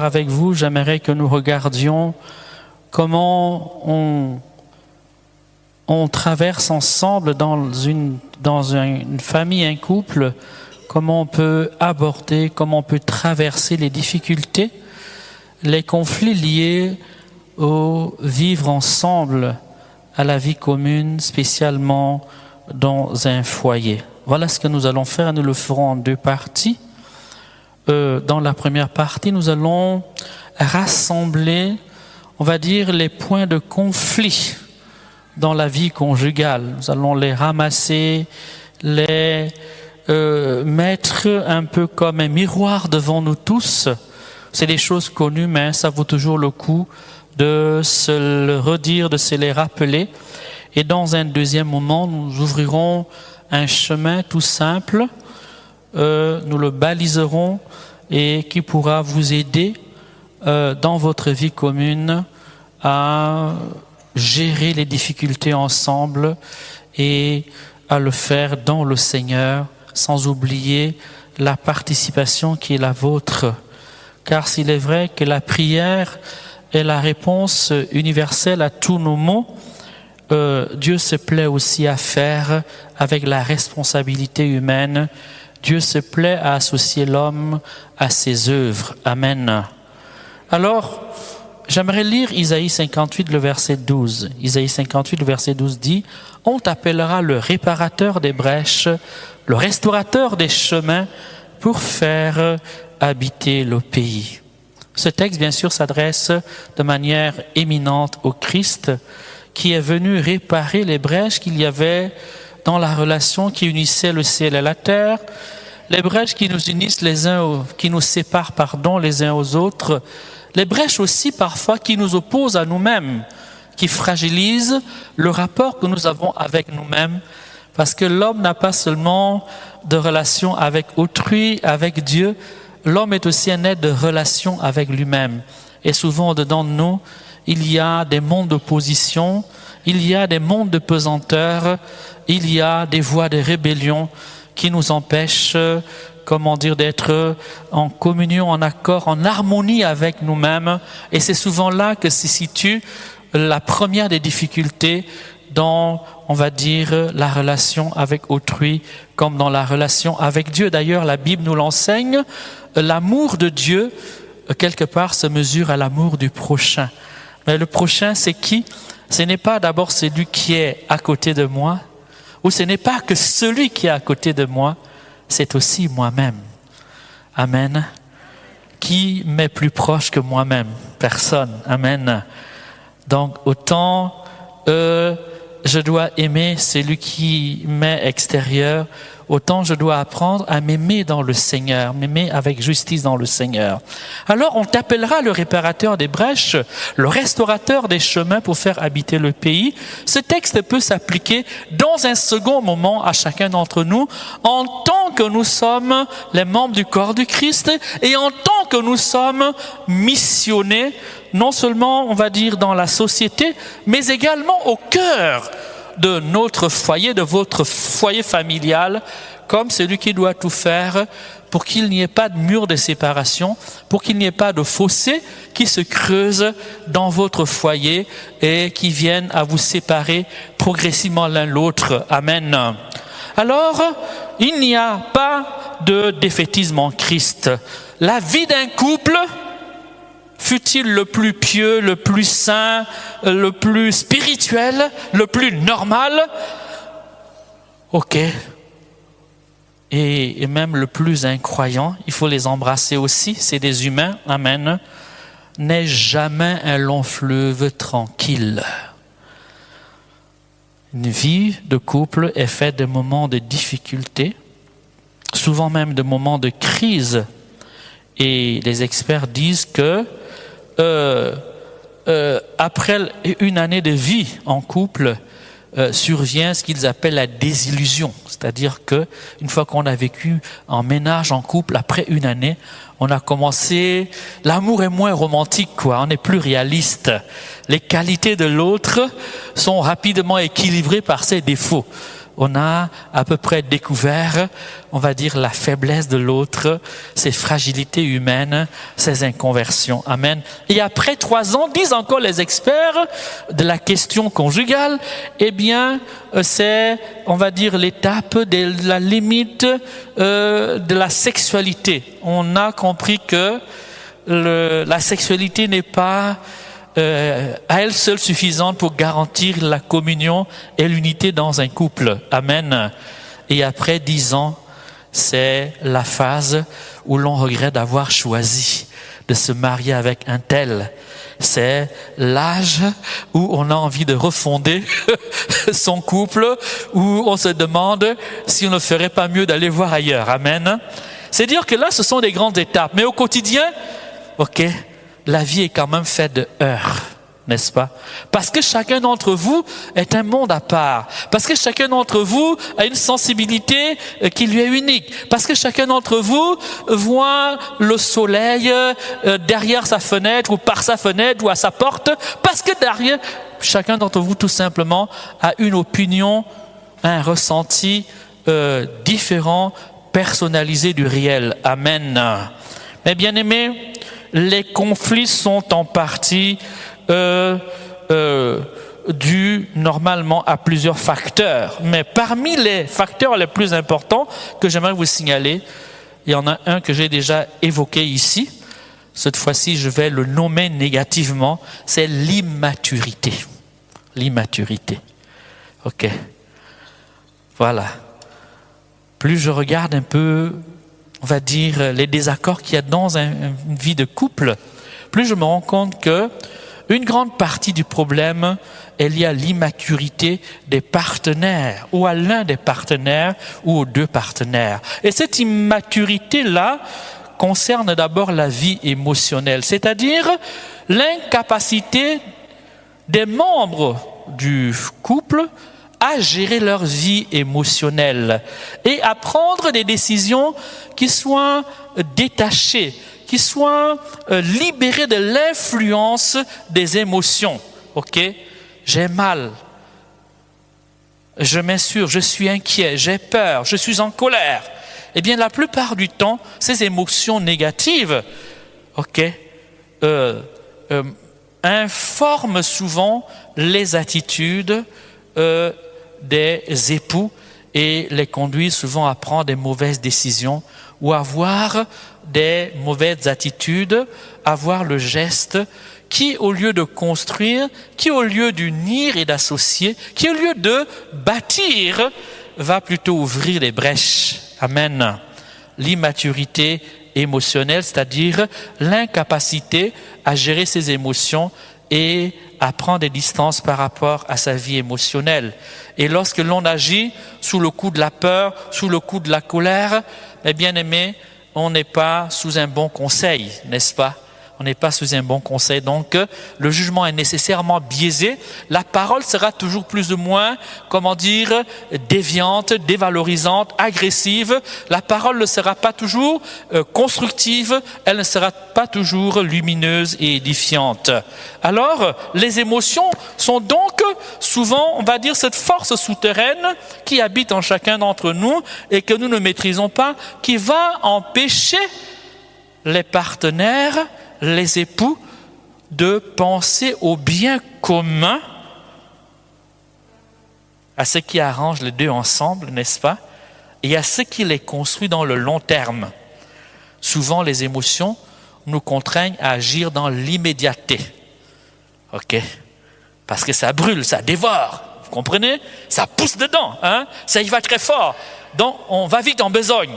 Avec vous, j'aimerais que nous regardions comment on traverse ensemble dans une famille, un couple, comment on peut aborder, comment on peut traverser les difficultés, les conflits liés au vivre ensemble, à la vie commune, spécialement dans un foyer. Voilà ce que nous allons faire, nous le ferons en deux parties. Dans la première partie, nous allons rassembler, on va dire, les points de conflit dans la vie conjugale. Nous allons les ramasser, les mettre un peu comme un miroir devant nous tous. C'est des choses connues, mais ça vaut toujours le coup de se le redire, de se les rappeler. Et dans un deuxième moment, nous ouvrirons un chemin tout simple, nous le baliserons et qui pourra vous aider dans votre vie commune à gérer les difficultés ensemble et à le faire dans le Seigneur, sans oublier la participation qui est la vôtre. Car s'il est vrai que la prière est la réponse universelle à tous nos maux, Dieu se plaît aussi à faire avec la responsabilité humaine. Dieu se plaît à associer l'homme à ses œuvres. Amen. Alors, j'aimerais lire Isaïe 58, le verset 12. Isaïe 58, le verset 12 dit « On t'appellera le réparateur des brèches, le restaurateur des chemins, pour faire habiter le pays. » Ce texte, bien sûr, s'adresse de manière éminente au Christ, qui est venu réparer les brèches qu'il y avait dans la relation qui unissait le ciel et la terre, les brèches qui nous unissent qui nous séparent, les uns aux autres, les brèches aussi parfois qui nous opposent à nous-mêmes, qui fragilisent le rapport que nous avons avec nous-mêmes, parce que l'homme n'a pas seulement de relation avec autrui, avec Dieu, l'homme est aussi un être de relation avec lui-même. Et souvent, dedans de nous, il y a des mondes d'opposition, il y a des mondes de pesanteur, il y a des voies de rébellion qui nous empêchent, d'être en communion, en accord, en harmonie avec nous-mêmes. Et c'est souvent là que se situe la première des difficultés dans, la relation avec autrui, comme dans la relation avec Dieu. D'ailleurs, la Bible nous l'enseigne, l'amour de Dieu, quelque part, se mesure à l'amour du prochain. Mais le prochain, c'est qui? Ce n'est pas d'abord celui qui est à côté de moi, ou ce n'est pas que celui qui est à côté de moi, c'est aussi moi-même. Amen. Qui m'est plus proche que moi-même? Personne. Amen. Donc, autant je dois aimer celui qui m'est extérieur, autant je dois apprendre à m'aimer dans le Seigneur, m'aimer avec justice dans le Seigneur. Alors on t'appellera le réparateur des brèches, le restaurateur des chemins pour faire habiter le pays. Ce texte peut s'appliquer dans un second moment à chacun d'entre nous, en tant que nous sommes les membres du corps du Christ et en tant que nous sommes missionnés, non seulement dans la société, mais également au cœur de notre foyer, de votre foyer familial, comme celui qui doit tout faire pour qu'il n'y ait pas de mur de séparation, pour qu'il n'y ait pas de fossé qui se creuse dans votre foyer et qui viennent à vous séparer progressivement l'un l'autre. Amen. Alors, il n'y a pas de défaitisme en Christ. La vie d'un couple, fût-il le plus pieux, le plus saint, le plus spirituel, le plus normal, ok, et même le plus incroyant, il faut les embrasser aussi, c'est des humains, amen, n'est jamais un long fleuve tranquille. Une vie de couple est faite de moments de difficulté, souvent même de moments de crise, et les experts disent que après une année de vie en couple, survient ce qu'ils appellent la désillusion. C'est-à-dire que une fois qu'on a vécu en ménage, en couple, après une année, on a commencé, l'amour est moins romantique, on est plus réaliste. Les qualités de l'autre sont rapidement équilibrées par ses défauts. on a à peu près découvert, on va dire, la faiblesse de l'autre, ses fragilités humaines, ses inconversions. Amen. Et après 3 ans, disent encore les experts de la question conjugale, eh bien, c'est, on va dire, l'étape de la limite de la sexualité. On a compris que la sexualité n'est pas à elle seule suffisante pour garantir la communion et l'unité dans un couple. Amen. Et après 10 ans, c'est la phase où l'on regrette d'avoir choisi de se marier avec un tel. C'est l'âge où on a envie de refonder son couple, où on se demande si on ne ferait pas mieux d'aller voir ailleurs. Amen. C'est dire que là, ce sont des grandes étapes. Mais au quotidien, ok, la vie est quand même faite de heurts, n'est-ce pas? Parce que chacun d'entre vous est un monde à part. Parce que chacun d'entre vous a une sensibilité qui lui est unique. Parce que chacun d'entre vous voit le soleil derrière sa fenêtre ou par sa fenêtre ou à sa porte. Parce que derrière, chacun d'entre vous tout simplement a une opinion, un ressenti différent, personnalisé du réel. Amen. Mais bien aimés, les conflits sont en partie dus normalement à plusieurs facteurs. Mais parmi les facteurs les plus importants que j'aimerais vous signaler, il y en a un que j'ai déjà évoqué ici. Cette fois-ci, je vais le nommer négativement. C'est l'immaturité. L'immaturité. Ok. Voilà. Plus je regarde un peu, on va dire, les désaccords qu'il y a dans une vie de couple, plus je me rends compte que une grande partie du problème est liée à l'immaturité des partenaires, ou à l'un des partenaires, ou aux 2 partenaires. Et cette immaturité-là concerne d'abord la vie émotionnelle, c'est-à-dire l'incapacité des membres du couple à gérer leur vie émotionnelle et à prendre des décisions qui soient détachées, qui soient libérées de l'influence des émotions. Ok? J'ai mal, je m'insurge, je suis inquiet, j'ai peur, je suis en colère. Eh bien, la plupart du temps, ces émotions négatives, ok, informent souvent les attitudes des époux et les conduisent souvent à prendre des mauvaises décisions ou à avoir des mauvaises attitudes, avoir le geste qui, au lieu de construire, qui, au lieu d'unir et d'associer, qui, au lieu de bâtir, va plutôt ouvrir des brèches. Amen. L'immaturité émotionnelle, c'est-à-dire l'incapacité à gérer ses émotions et à prendre des distances par rapport à sa vie émotionnelle. Et lorsque l'on agit sous le coup de la peur, sous le coup de la colère, eh bien aimé, on n'est pas sous un bon conseil, n'est-ce pas? On n'est pas sous un bon conseil. Donc, le jugement est nécessairement biaisé. La parole sera toujours plus ou moins, comment dire, déviante, dévalorisante, agressive. La parole ne sera pas toujours constructive. Elle ne sera pas toujours lumineuse et édifiante. Alors, les émotions sont donc souvent, on va dire, cette force souterraine qui habite en chacun d'entre nous et que nous ne maîtrisons pas, qui va empêcher les partenaires, les époux, de penser au bien commun, à ce qui arrange les 2 ensemble, n'est-ce pas? Et à ce qui les construit dans le long terme. Souvent, les émotions nous contraignent à agir dans l'immédiateté. Ok? Parce que ça brûle, ça dévore. Vous comprenez? Ça pousse dedans, hein? Ça y va très fort. Donc, on va vite en besogne.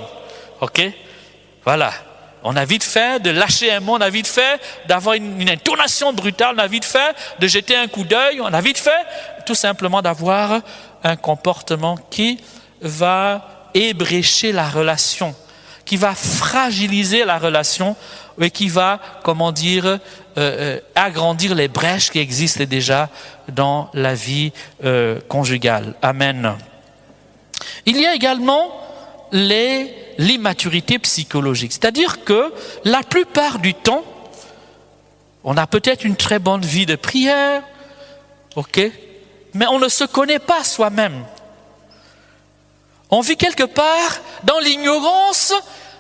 Ok? Voilà. On a vite fait de lâcher un mot, on a vite fait d'avoir une intonation brutale, on a vite fait de jeter un coup d'œil, on a vite fait tout simplement d'avoir un comportement qui va ébrécher la relation, qui va fragiliser la relation et qui va, comment dire, agrandir les brèches qui existent déjà dans la vie conjugale. Amen. Il y a également l'immaturité psychologique. C'est-à-dire que la plupart du temps, on a peut-être une très bonne vie de prière, ok, mais on ne se connaît pas soi-même. On vit quelque part dans l'ignorance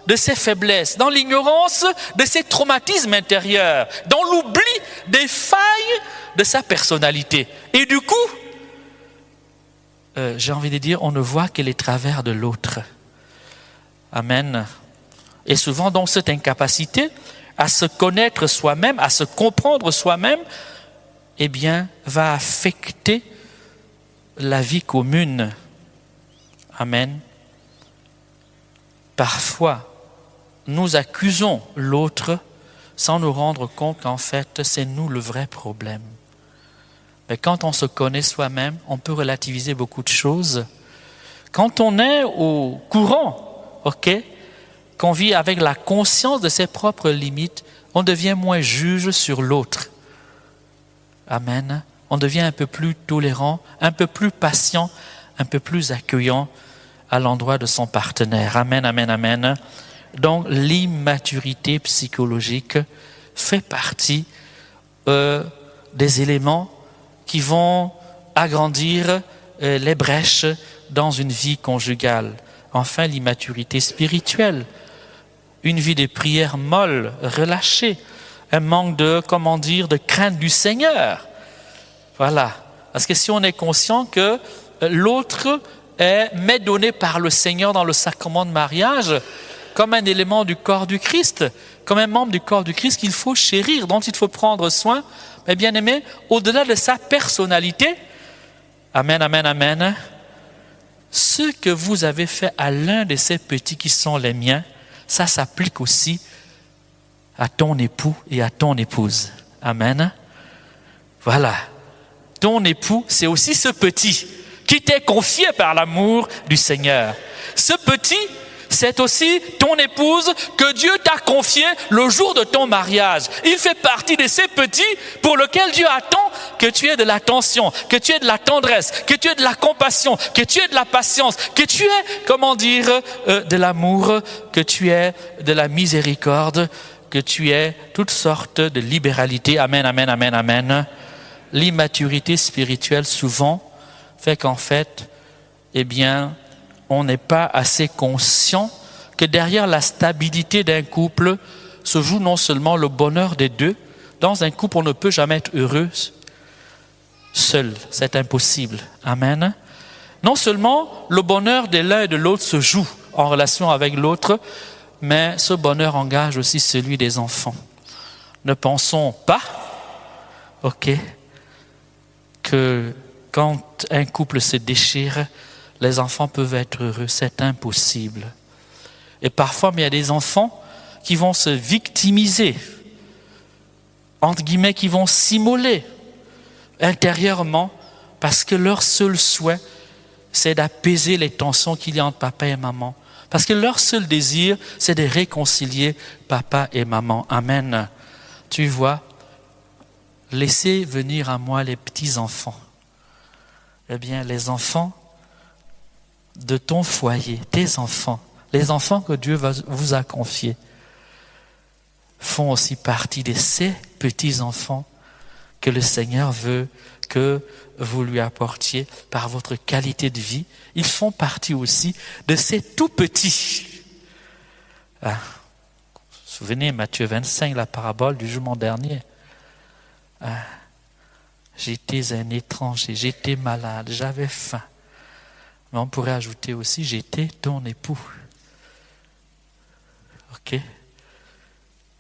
de ses faiblesses, dans l'ignorance de ses traumatismes intérieurs, dans l'oubli des failles de sa personnalité. Et du coup, j'ai envie de dire, on ne voit que les travers de l'autre. Amen. Et souvent, donc, cette incapacité à se connaître soi-même, à se comprendre soi-même, eh bien, va affecter la vie commune. Amen. Parfois, nous accusons l'autre sans nous rendre compte qu'en fait, c'est nous le vrai problème. Mais quand on se connaît soi-même, on peut relativiser beaucoup de choses. Quand on est au courant, qu'on vit avec la conscience de ses propres limites, on devient moins juge sur l'autre. Amen. On devient un peu plus tolérant, un peu plus patient, un peu plus accueillant à l'endroit de son partenaire. Amen, amen, amen. Donc, l'immaturité psychologique fait partie des éléments qui vont agrandir les brèches dans une vie conjugale. Enfin, l'immaturité spirituelle, une vie de prière molle, relâchée, un manque de crainte du Seigneur. Voilà. Parce que si on est conscient que l'autre m'est donné par le Seigneur dans le sacrement de mariage, comme un élément du corps du Christ, comme un membre du corps du Christ qu'il faut chérir, dont il faut prendre soin, mais bien aimé, au-delà de sa personnalité, amen, amen, amen, ce que vous avez fait à l'un de ces petits qui sont les miens, ça s'applique aussi à ton époux et à ton épouse. Amen. Voilà. Ton époux, c'est aussi ce petit qui t'est confié par l'amour du Seigneur. Ce petit, c'est aussi ton épouse que Dieu t'a confié le jour de ton mariage. Il fait partie de ces petits pour lesquels Dieu attend que tu aies de l'attention, que tu aies de la tendresse, que tu aies de la compassion, que tu aies de la patience, que tu aies, de l'amour, que tu aies de la miséricorde, que tu aies toutes sortes de libéralité. Amen, amen, amen, amen. L'immaturité spirituelle, souvent, fait qu'en fait, on n'est pas assez conscient que derrière la stabilité d'un couple se joue non seulement le bonheur des deux. Dans un couple, on ne peut jamais être heureux seul. C'est impossible. Amen. Non seulement le bonheur de l'un et de l'autre se joue en relation avec l'autre, mais ce bonheur engage aussi celui des enfants. Ne pensons pas, que quand un couple se déchire, les enfants peuvent être heureux. C'est impossible. Et parfois, il y a des enfants qui vont se victimiser, entre guillemets, qui vont s'immoler intérieurement parce que leur seul souhait, c'est d'apaiser les tensions qu'il y a entre papa et maman. Parce que leur seul désir, c'est de réconcilier papa et maman. Amen. Tu vois, laissez venir à moi les petits-enfants. Les enfants de ton foyer, tes enfants, les enfants que Dieu vous a confiés, font aussi partie de ces petits-enfants que le Seigneur veut que vous lui apportiez par votre qualité de vie. Ils font partie aussi de ces tout petits. Souvenez, Matthieu 25, la parabole du jugement dernier. J'étais un étranger, j'étais malade, j'avais faim. Mais on pourrait ajouter aussi, j'étais ton époux.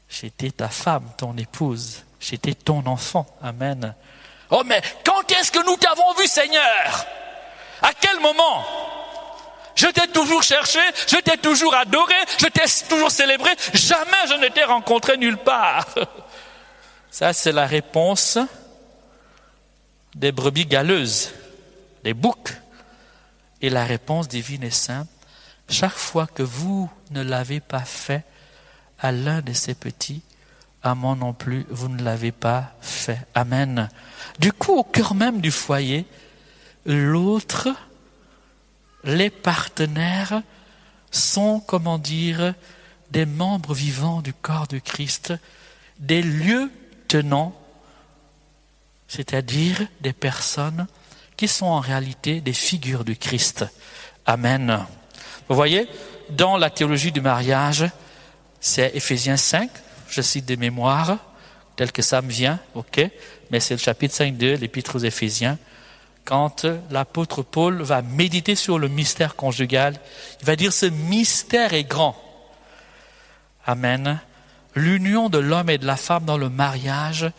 J'étais ta femme, ton épouse. J'étais ton enfant. Amen. Oh, mais quand est-ce que nous t'avons vu, Seigneur? À quel moment? Je t'ai toujours cherché, je t'ai toujours adoré, je t'ai toujours célébré. Jamais je ne t'ai rencontré nulle part. Ça, c'est la réponse des brebis galeuses, des boucs. Et la réponse divine est simple. Chaque fois que vous ne l'avez pas fait à l'un de ces petits, à moi non plus, vous ne l'avez pas fait. Amen. Du coup, au cœur même du foyer, l'autre, les partenaires sont, des membres vivants du corps du Christ, des lieux tenants, c'est-à-dire des personnes qui sont en réalité des figures du Christ. Amen. Vous voyez, dans la théologie du mariage, c'est Éphésiens 5, je cite des mémoires, tel que ça me vient, ok, mais c'est le chapitre 5 de l'Épître aux Éphésiens, quand l'apôtre Paul va méditer sur le mystère conjugal, il va dire ce mystère est grand. Amen. L'union de l'homme et de la femme dans le mariage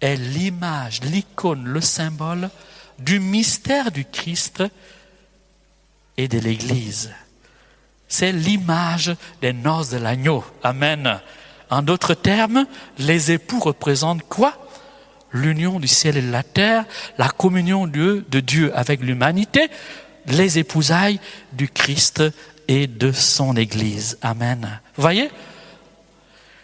est l'image, l'icône, le symbole du mystère du Christ et de l'Église. C'est l'image des noces de l'agneau. Amen. En d'autres termes, les époux représentent quoi? L'union du ciel et de la terre, la communion de Dieu avec l'humanité, les épousailles du Christ et de son Église. Amen. Vous voyez?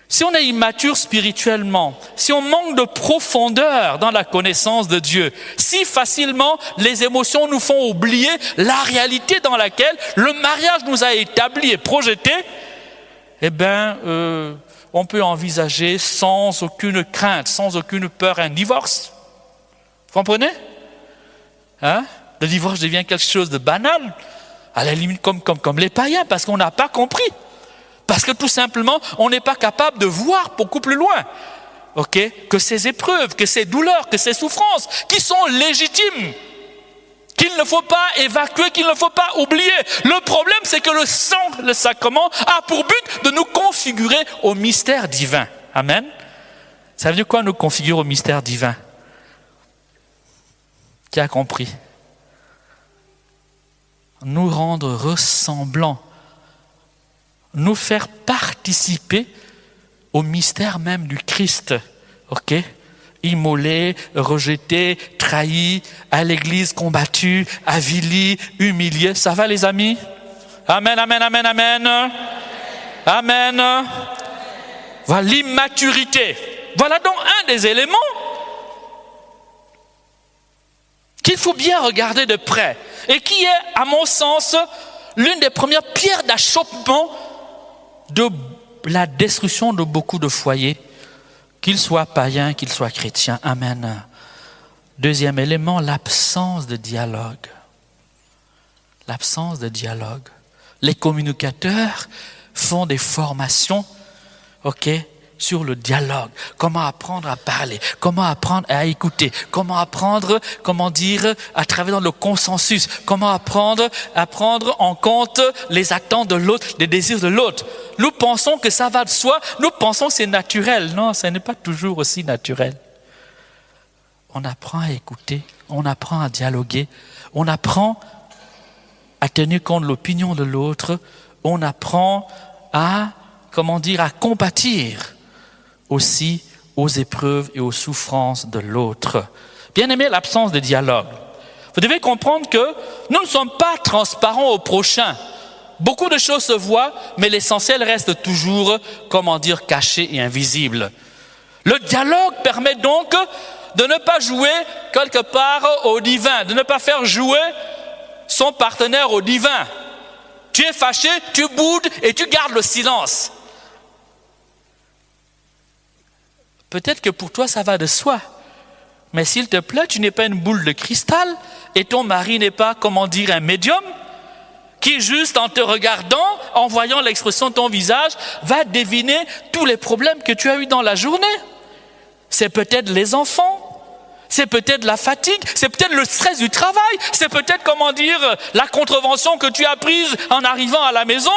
Si on est immature spirituellement, si on manque de profondeur dans la connaissance de Dieu, si facilement les émotions nous font oublier la réalité dans laquelle le mariage nous a établis et projetés, eh bien, on peut envisager sans aucune crainte, sans aucune peur un divorce. Vous comprenez? Hein? Le divorce devient quelque chose de banal, à la limite comme les païens, parce qu'on n'a pas compris. Parce que tout simplement, on n'est pas capable de voir beaucoup plus loin. Que ces épreuves, que ces douleurs, que ces souffrances, qui sont légitimes, qu'il ne faut pas évacuer, qu'il ne faut pas oublier. Le problème, c'est que le sang, le sacrement, a pour but de nous configurer au mystère divin. Amen. Ça veut dire quoi, nous configurer au mystère divin? Qui a compris? Nous rendre ressemblants, nous faire participer au mystère même du Christ. Immolé, rejeté, trahi, à l'église combattu, avili, humilié. Ça va les amis? Amen, amen, amen, amen. Amen. Voilà l'immaturité. Voilà donc un des éléments qu'il faut bien regarder de près et qui est, à mon sens, l'une des premières pierres d'achoppement de la destruction de beaucoup de foyers, qu'ils soient païens, qu'ils soient chrétiens. Amen. Deuxième élément, l'absence de dialogue. L'absence de dialogue. Les communicateurs font des formations, sur le dialogue. Comment apprendre à parler, comment apprendre à écouter, comment apprendre, à travers le consensus, comment apprendre à prendre en compte les attentes de l'autre, les désirs de l'autre. Nous pensons que ça va de soi, nous pensons que c'est naturel. Non, ce n'est pas toujours aussi naturel. On apprend à écouter, on apprend à dialoguer, on apprend à tenir compte de l'opinion de l'autre, on apprend à compatir aussi aux épreuves et aux souffrances de l'autre. Bien aimé, l'absence de dialogue. Vous devez comprendre que nous ne sommes pas transparents au prochain. Beaucoup de choses se voient, mais l'essentiel reste toujours, caché et invisible. Le dialogue permet donc de ne pas jouer quelque part au divin, de ne pas faire jouer son partenaire au divin. Tu es fâché, tu boudes et tu gardes le silence. Peut-être que pour toi, ça va de soi. Mais s'il te plaît, tu n'es pas une boule de cristal et ton mari n'est pas, un médium qui, juste en te regardant, en voyant l'expression de ton visage, va deviner tous les problèmes que tu as eus dans la journée. C'est peut-être les enfants, c'est peut-être la fatigue, c'est peut-être le stress du travail, c'est peut-être, la contrevention que tu as prise en arrivant à la maison,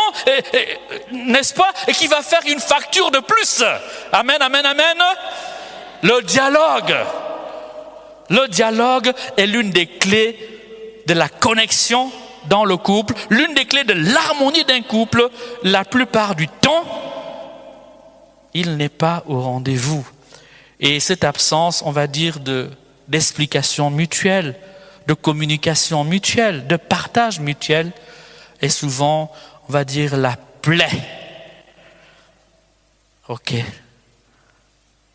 n'est-ce pas, et qui va faire une facture de plus. Amen, amen, amen. Le dialogue est l'une des clés de la connexion dans le couple, l'une des clés de l'harmonie d'un couple. La plupart du temps, il n'est pas au rendez-vous. Et cette absence, d'explication mutuelle, de communication mutuelle, de partage mutuel, est souvent, la plaie,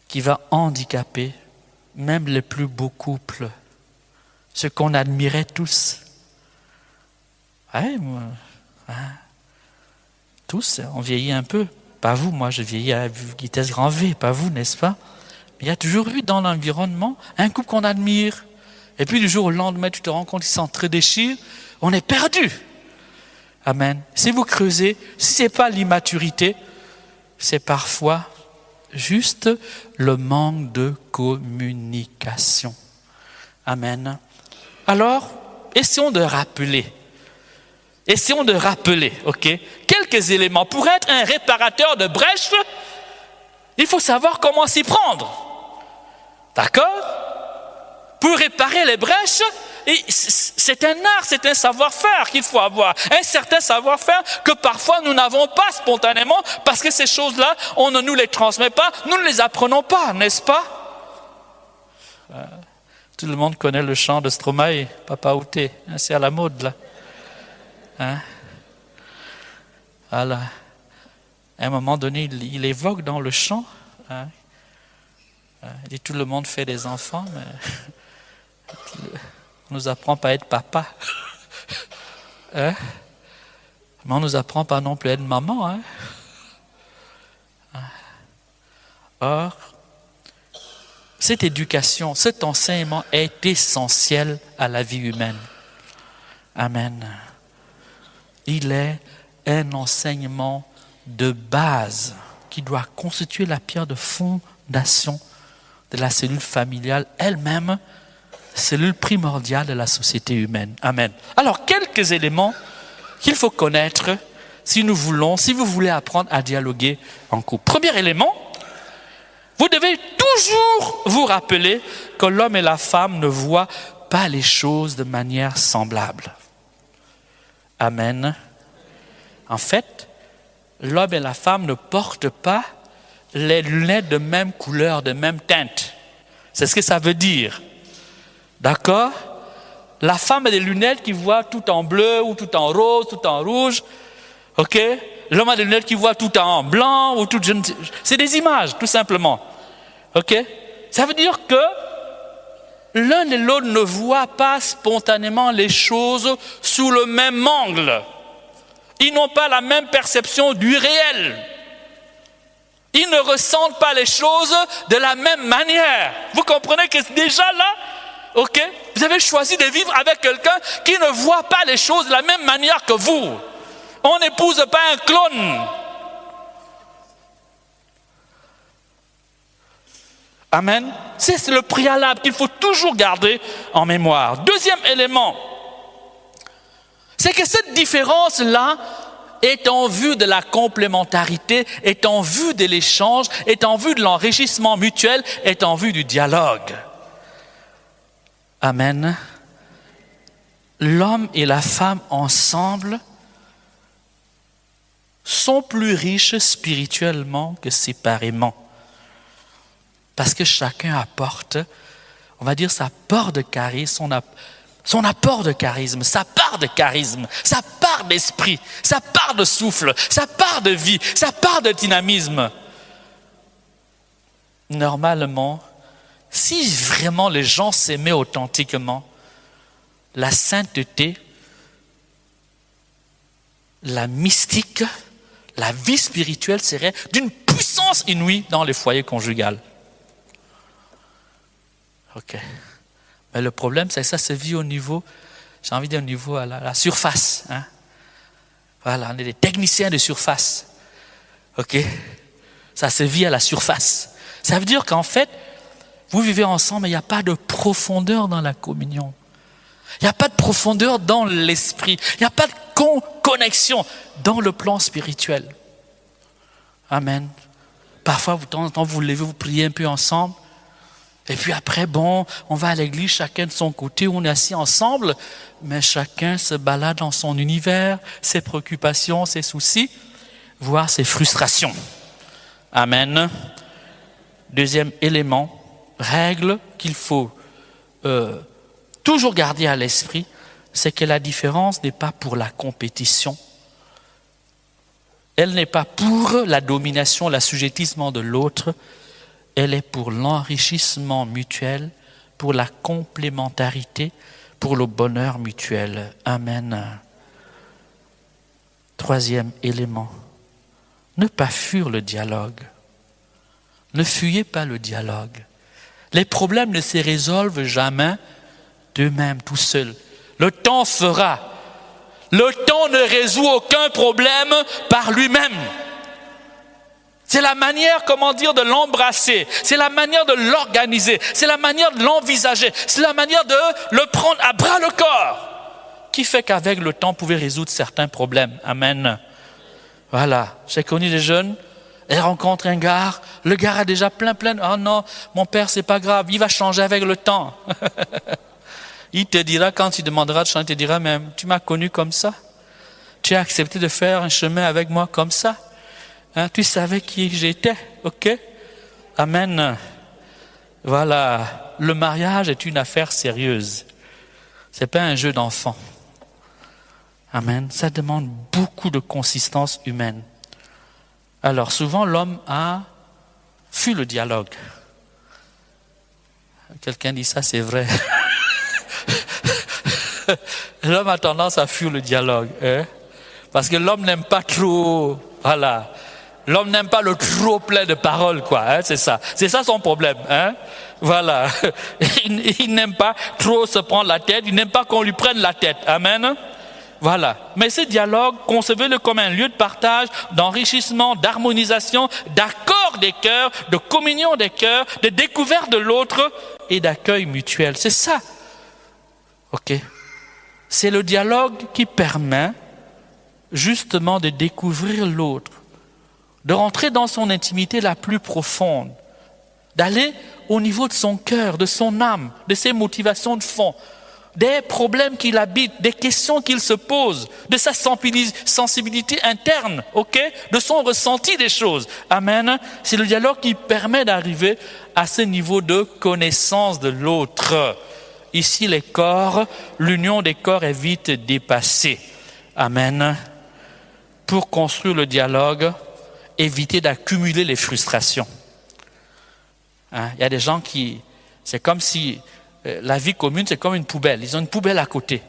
qui va handicaper même les plus beaux couples, ce qu'on admirait tous. Tous, on vieillit un peu. Pas vous, moi je vieillis à la vitesse grand V, pas vous, n'est-ce pas? Il y a toujours eu dans l'environnement un couple qu'on admire. Et puis du jour au lendemain, tu te rends compte qu'ils s'entredéchirent. On est perdu. Amen. Si vous creusez, si ce n'est pas l'immaturité, c'est parfois juste le manque de communication. Amen. Alors, essayons de rappeler, ok, quelques éléments. Pour être un réparateur de brèches, il faut savoir comment s'y prendre. D'accord? Pour réparer les brèches, c'est un art, c'est un savoir-faire qu'il faut avoir. Un certain savoir-faire que parfois nous n'avons pas spontanément parce que ces choses-là, on ne nous les transmet pas, nous ne les apprenons pas, n'est-ce pas? Tout le monde connaît le chant de Stromae, Papa Outé, c'est à la mode là. Voilà. À un moment donné, il évoque dans le chant, il dit tout le monde fait des enfants, mais on nous apprend pas à être papa. Mais on nous apprend pas non plus à être maman. Or, cette éducation, cet enseignement est essentiel à la vie humaine. Amen. Il est un enseignement de base qui doit constituer la pierre de fondation de la cellule familiale elle-même, cellule primordiale de la société humaine. Amen. Alors, quelques éléments qu'il faut connaître si vous voulez apprendre à dialoguer en couple. Premier élément, vous devez toujours vous rappeler que l'homme et la femme ne voient pas les choses de manière semblable. Amen. En fait, l'homme et la femme ne portent pas les lunettes de même couleur, de même teinte. C'est ce que ça veut dire. D'accord? La femme a des lunettes qui voit tout en bleu, ou tout en rose, tout en rouge. OK? L'homme a des lunettes qui voit tout en blanc, ou tout... C'est des images, tout simplement. OK? Ça veut dire que l'un et l'autre ne voient pas spontanément les choses sous le même angle. Ils n'ont pas la même perception du réel. Ils ne ressentent pas les choses de la même manière. Vous comprenez que déjà là, ok, vous avez choisi de vivre avec quelqu'un qui ne voit pas les choses de la même manière que vous. On n'épouse pas un clone. Amen. C'est le préalable qu'il faut toujours garder en mémoire. Deuxième élément, c'est que cette différence-là est en vue de la complémentarité, est en vue de l'échange, est en vue de l'enrichissement mutuel, est en vue du dialogue. Amen. L'homme et la femme ensemble sont plus riches spirituellement que séparément. Parce que chacun apporte, on va dire, sa part de charisme, son apport de charisme, sa part de charisme, sa part d'esprit, sa part de souffle, sa part de vie, sa part de dynamisme. Normalement, si vraiment les gens s'aimaient authentiquement, la sainteté, la mystique, la vie spirituelle serait d'une puissance inouïe dans les foyers conjugaux. OK. Mais le problème, c'est que ça se vit au niveau, j'ai envie de dire au niveau à la surface. Hein? Voilà, on est des techniciens de surface. OK? Ça se vit à la surface. Ça veut dire qu'en fait, vous vivez ensemble, mais il n'y a pas de profondeur dans la communion. Il n'y a pas de profondeur dans l'esprit. Il n'y a pas de connexion dans le plan spirituel. Amen. Parfois, de temps en temps, vous vous levez, vous priez un peu ensemble. Et puis après, bon, on va à l'église, chacun de son côté, on est assis ensemble, mais chacun se balade dans son univers, ses préoccupations, ses soucis, voire ses frustrations. Amen. Deuxième élément, règle qu'il faut toujours garder à l'esprit, c'est que la différence n'est pas pour la compétition. Elle n'est pas pour la domination, l'assujettissement de l'autre. Elle est pour l'enrichissement mutuel, pour la complémentarité, pour le bonheur mutuel. Amen. Troisième élément, ne pas fuir le dialogue. Ne fuyez pas le dialogue. Les problèmes ne se résolvent jamais d'eux-mêmes, tout seuls. Le temps fera. Le temps ne résout aucun problème par lui-même. C'est la manière, de l'embrasser. C'est la manière de l'organiser. C'est la manière de l'envisager. C'est la manière de le prendre à bras le corps qui fait qu'avec le temps, vous pouvez résoudre certains problèmes. Amen. Voilà. J'ai connu des jeunes, ils rencontrent un gars, le gars a déjà plein. Oh non, mon père, c'est pas grave, il va changer avec le temps. Il te dira, quand il demandera de changer, il te dira même, tu m'as connu comme ça. Tu as accepté de faire un chemin avec moi comme ça. Hein, tu savais qui j'étais, ok? Amen. Voilà. Le mariage est une affaire sérieuse. C'est pas un jeu d'enfant. Amen. Ça demande beaucoup de consistance humaine. Alors souvent l'homme a fui le dialogue. Quelqu'un dit ça, c'est vrai. L'homme a tendance à fuir le dialogue. Hein? Parce que l'homme n'aime pas trop... Voilà. L'homme n'aime pas le trop plein de paroles, quoi. Hein? C'est ça son problème. Hein? Voilà. Il n'aime pas trop se prendre la tête. Il n'aime pas qu'on lui prenne la tête. Amen. Voilà. Mais ce dialogue, concevez-le comme un lieu de partage, d'enrichissement, d'harmonisation, d'accord des cœurs, de communion des cœurs, de découverte de l'autre et d'accueil mutuel. C'est ça. Ok. C'est le dialogue qui permet justement de découvrir l'autre, de rentrer dans son intimité la plus profonde, d'aller au niveau de son cœur, de son âme, de ses motivations de fond, des problèmes qu'il habite, des questions qu'il se pose, de sa sensibilité interne, ok, de son ressenti des choses. Amen. C'est le dialogue qui permet d'arriver à ce niveau de connaissance de l'autre. Ici, les corps, l'union des corps est vite dépassée. Amen. Pour construire le dialogue, éviter d'accumuler les frustrations. Hein? Il y a des gens qui... C'est comme si la vie commune, c'est comme une poubelle. Ils ont une poubelle à côté.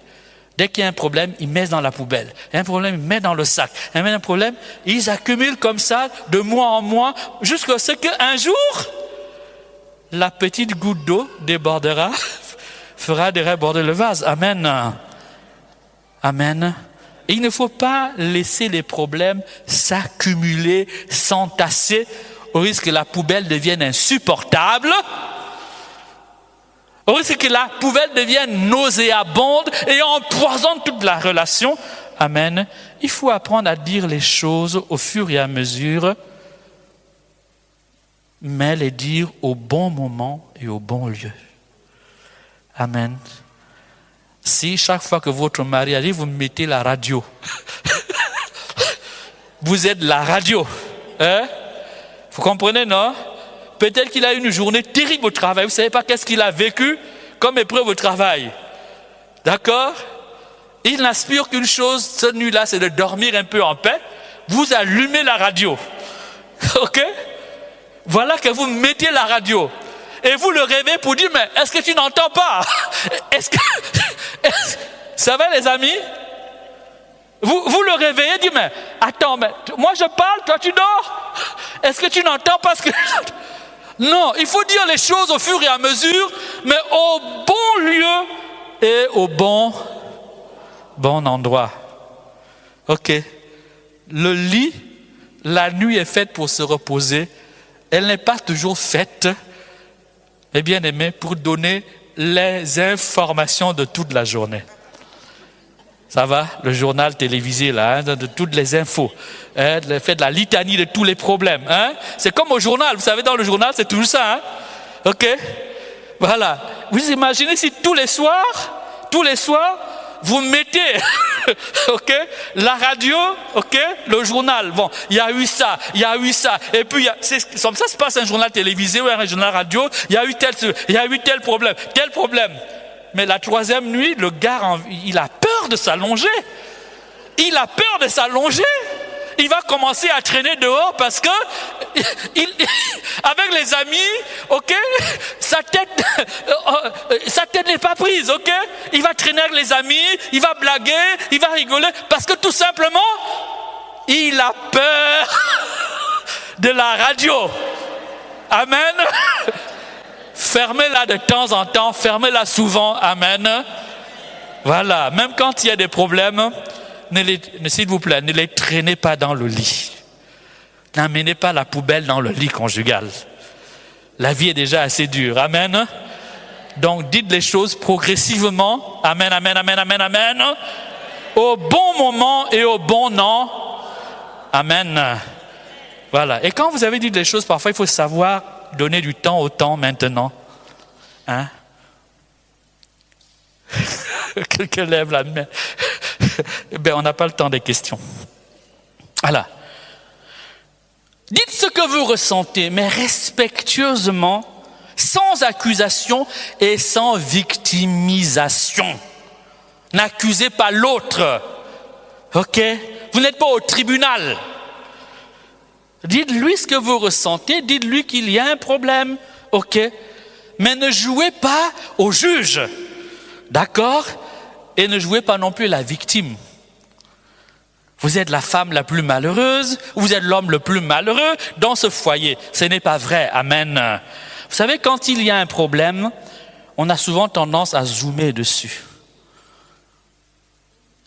Dès qu'il y a un problème, ils mettent dans la poubelle. Il y a un problème, ils mettent dans le sac. Il y a un problème, ils accumulent comme ça, de mois en mois, jusqu'à ce qu'un jour, la petite goutte d'eau débordera, fera déborder le vase. Amen. Amen. Et il ne faut pas laisser les problèmes s'accumuler, s'entasser, au risque que la poubelle devienne insupportable, au risque que la poubelle devienne nauséabonde et empoisonne toute la relation. Amen. Il faut apprendre à dire les choses au fur et à mesure, mais les dire au bon moment et au bon lieu. Amen. Si chaque fois que votre mari arrive, vous mettez la radio, vous êtes la radio. Hein? Vous comprenez, non? Peut-être qu'il a eu une journée terrible au travail. Vous ne savez pas qu'est-ce qu'il a vécu comme épreuve au travail. D'accord? Il n'aspire qu'une chose, cette nuit-là, c'est de dormir un peu en paix. Vous allumez la radio. Ok? Voilà que vous mettez la radio. Et vous le réveillez pour dire, mais est-ce que tu n'entends pas? Ça va les amis? Vous le réveillez, dit, mais attends, mais moi je parle, toi tu dors? Est-ce que tu n'entends pas ce que... Non, il faut dire les choses au fur et à mesure, mais au bon lieu et au bon endroit. Ok. Le lit, la nuit est faite pour se reposer. Elle n'est pas toujours faite, mes bien-aimés, pour donner les informations de toute la journée. Ça va? Le journal télévisé, là, hein, de toutes les infos. Hein, le fait de la litanie de tous les problèmes. Hein? C'est comme au journal. Vous savez, dans le journal, c'est toujours ça. Hein? OK? Voilà. Vous imaginez si tous les soirs, vous mettez OK, la radio, OK, le journal. Bon, il y a eu ça. Et puis, c'est comme ça se passe un journal télévisé ou un journal radio. Il y a eu tel problème. Mais la troisième nuit, le gars, il a peur de s'allonger. Il va commencer à traîner dehors parce que, avec les amis, ok, sa tête n'est pas prise, ok. Il va traîner avec les amis, il va blaguer, il va rigoler parce que tout simplement, il a peur de la radio. Amen. Fermez-la de temps en temps, fermez-la souvent. Amen. Voilà, même quand il y a des problèmes, s'il vous plaît, ne les traînez pas dans le lit. N'amenez pas la poubelle dans le lit conjugal. La vie est déjà assez dure. Amen. Donc dites les choses progressivement. Amen, amen, amen, amen, amen. Au bon moment et au bon nom. Amen. Voilà. Et quand vous avez dit des choses, parfois il faut savoir donner du temps au temps maintenant. Hein? Quelqu'un lève la main. Ben, on n'a pas le temps des questions. Voilà. Dites ce que vous ressentez, mais respectueusement, sans accusation et sans victimisation. N'accusez pas l'autre. Ok? Vous n'êtes pas au tribunal. Dites-lui ce que vous ressentez, dites-lui qu'il y a un problème. Ok? Mais ne jouez pas au juge. D'accord? Et ne jouez pas non plus la victime. Vous êtes la femme la plus malheureuse, vous êtes l'homme le plus malheureux dans ce foyer. Ce n'est pas vrai. Amen. Vous savez, quand il y a un problème, on a souvent tendance à zoomer dessus.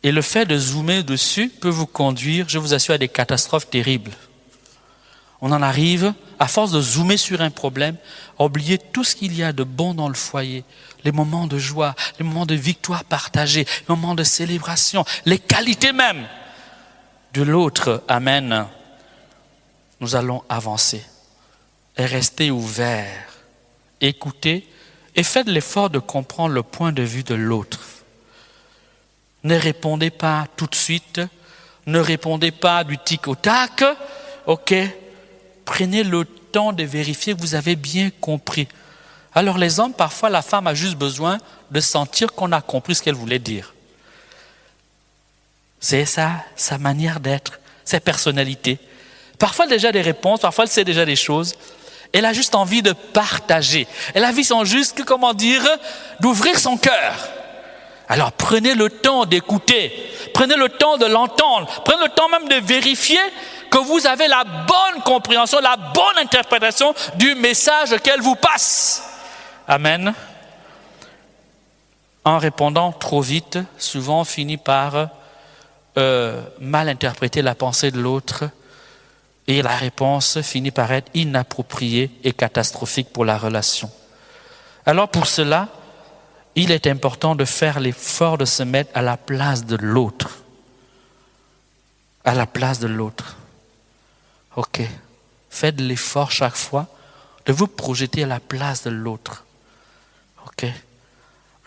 Et le fait de zoomer dessus peut vous conduire, je vous assure, à des catastrophes terribles. On en arrive, à force de zoomer sur un problème, à oublier tout ce qu'il y a de bon dans le foyer, les moments de joie, les moments de victoire partagée, les moments de célébration, les qualités même de l'autre. Amen. Nous allons avancer et rester ouverts, écoutez et faites l'effort de comprendre le point de vue de l'autre. Ne répondez pas tout de suite, ne répondez pas du tic au tac, ok? Prenez le temps de vérifier que vous avez bien compris. Alors les hommes, parfois la femme a juste besoin de sentir qu'on a compris ce qu'elle voulait dire. C'est ça, sa manière d'être, sa personnalité. Parfois elle a déjà des réponses, parfois elle sait déjà des choses. Elle a juste envie de partager. Elle a envie juste, d'ouvrir son cœur. Alors prenez le temps d'écouter, prenez le temps de l'entendre, prenez le temps même de vérifier que vous avez la bonne compréhension, la bonne interprétation du message qu'elle vous passe. Amen. En répondant trop vite, souvent on finit par mal interpréter la pensée de l'autre et la réponse finit par être inappropriée et catastrophique pour la relation. Alors pour cela, il est important de faire l'effort de se mettre à la place de l'autre. À la place de l'autre. Ok. Faites l'effort chaque fois de vous projeter à la place de l'autre. Ok.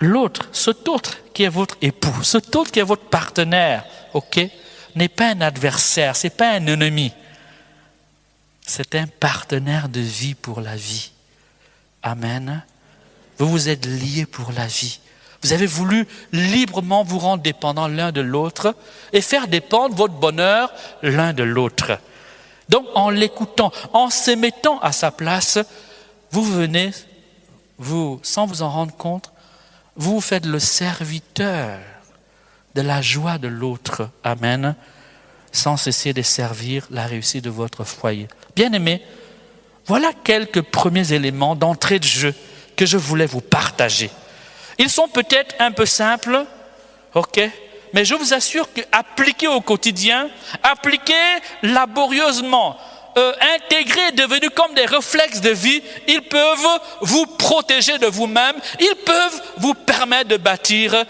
L'autre, cet autre qui est votre époux, cet autre qui est votre partenaire, ok, n'est pas un adversaire, c'est pas un ennemi. C'est un partenaire de vie pour la vie. Amen. Vous vous êtes liés pour la vie. Vous avez voulu librement vous rendre dépendants l'un de l'autre et faire dépendre votre bonheur l'un de l'autre. Donc, en l'écoutant, en se mettant à sa place, vous venez, sans vous en rendre compte, vous faites le serviteur de la joie de l'autre. Amen. Sans cesser de servir la réussite de votre foyer. Bien-aimés, voilà quelques premiers éléments d'entrée de jeu que je voulais vous partager. Ils sont peut-être un peu simples, ok, mais je vous assure qu'appliqués au quotidien, appliqués laborieusement, intégrés, devenus comme des réflexes de vie, ils peuvent vous protéger de vous-même, ils peuvent vous permettre de bâtir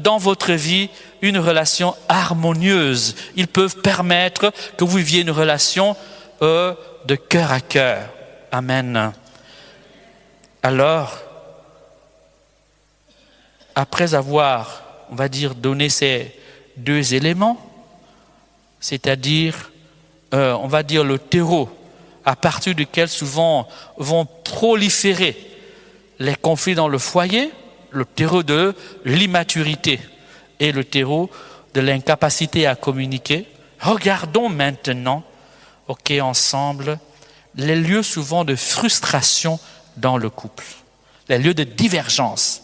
dans votre vie une relation harmonieuse. Ils peuvent permettre que vous viviez une relation de cœur à cœur. Amen. Alors, après avoir, on va dire, donné ces deux éléments, c'est-à-dire, on va dire le terreau à partir duquel souvent vont proliférer les conflits dans le foyer, le terreau de l'immaturité et le terreau de l'incapacité à communiquer. Regardons maintenant, ok, ensemble, les lieux souvent de frustration dans le couple, les lieux de divergence,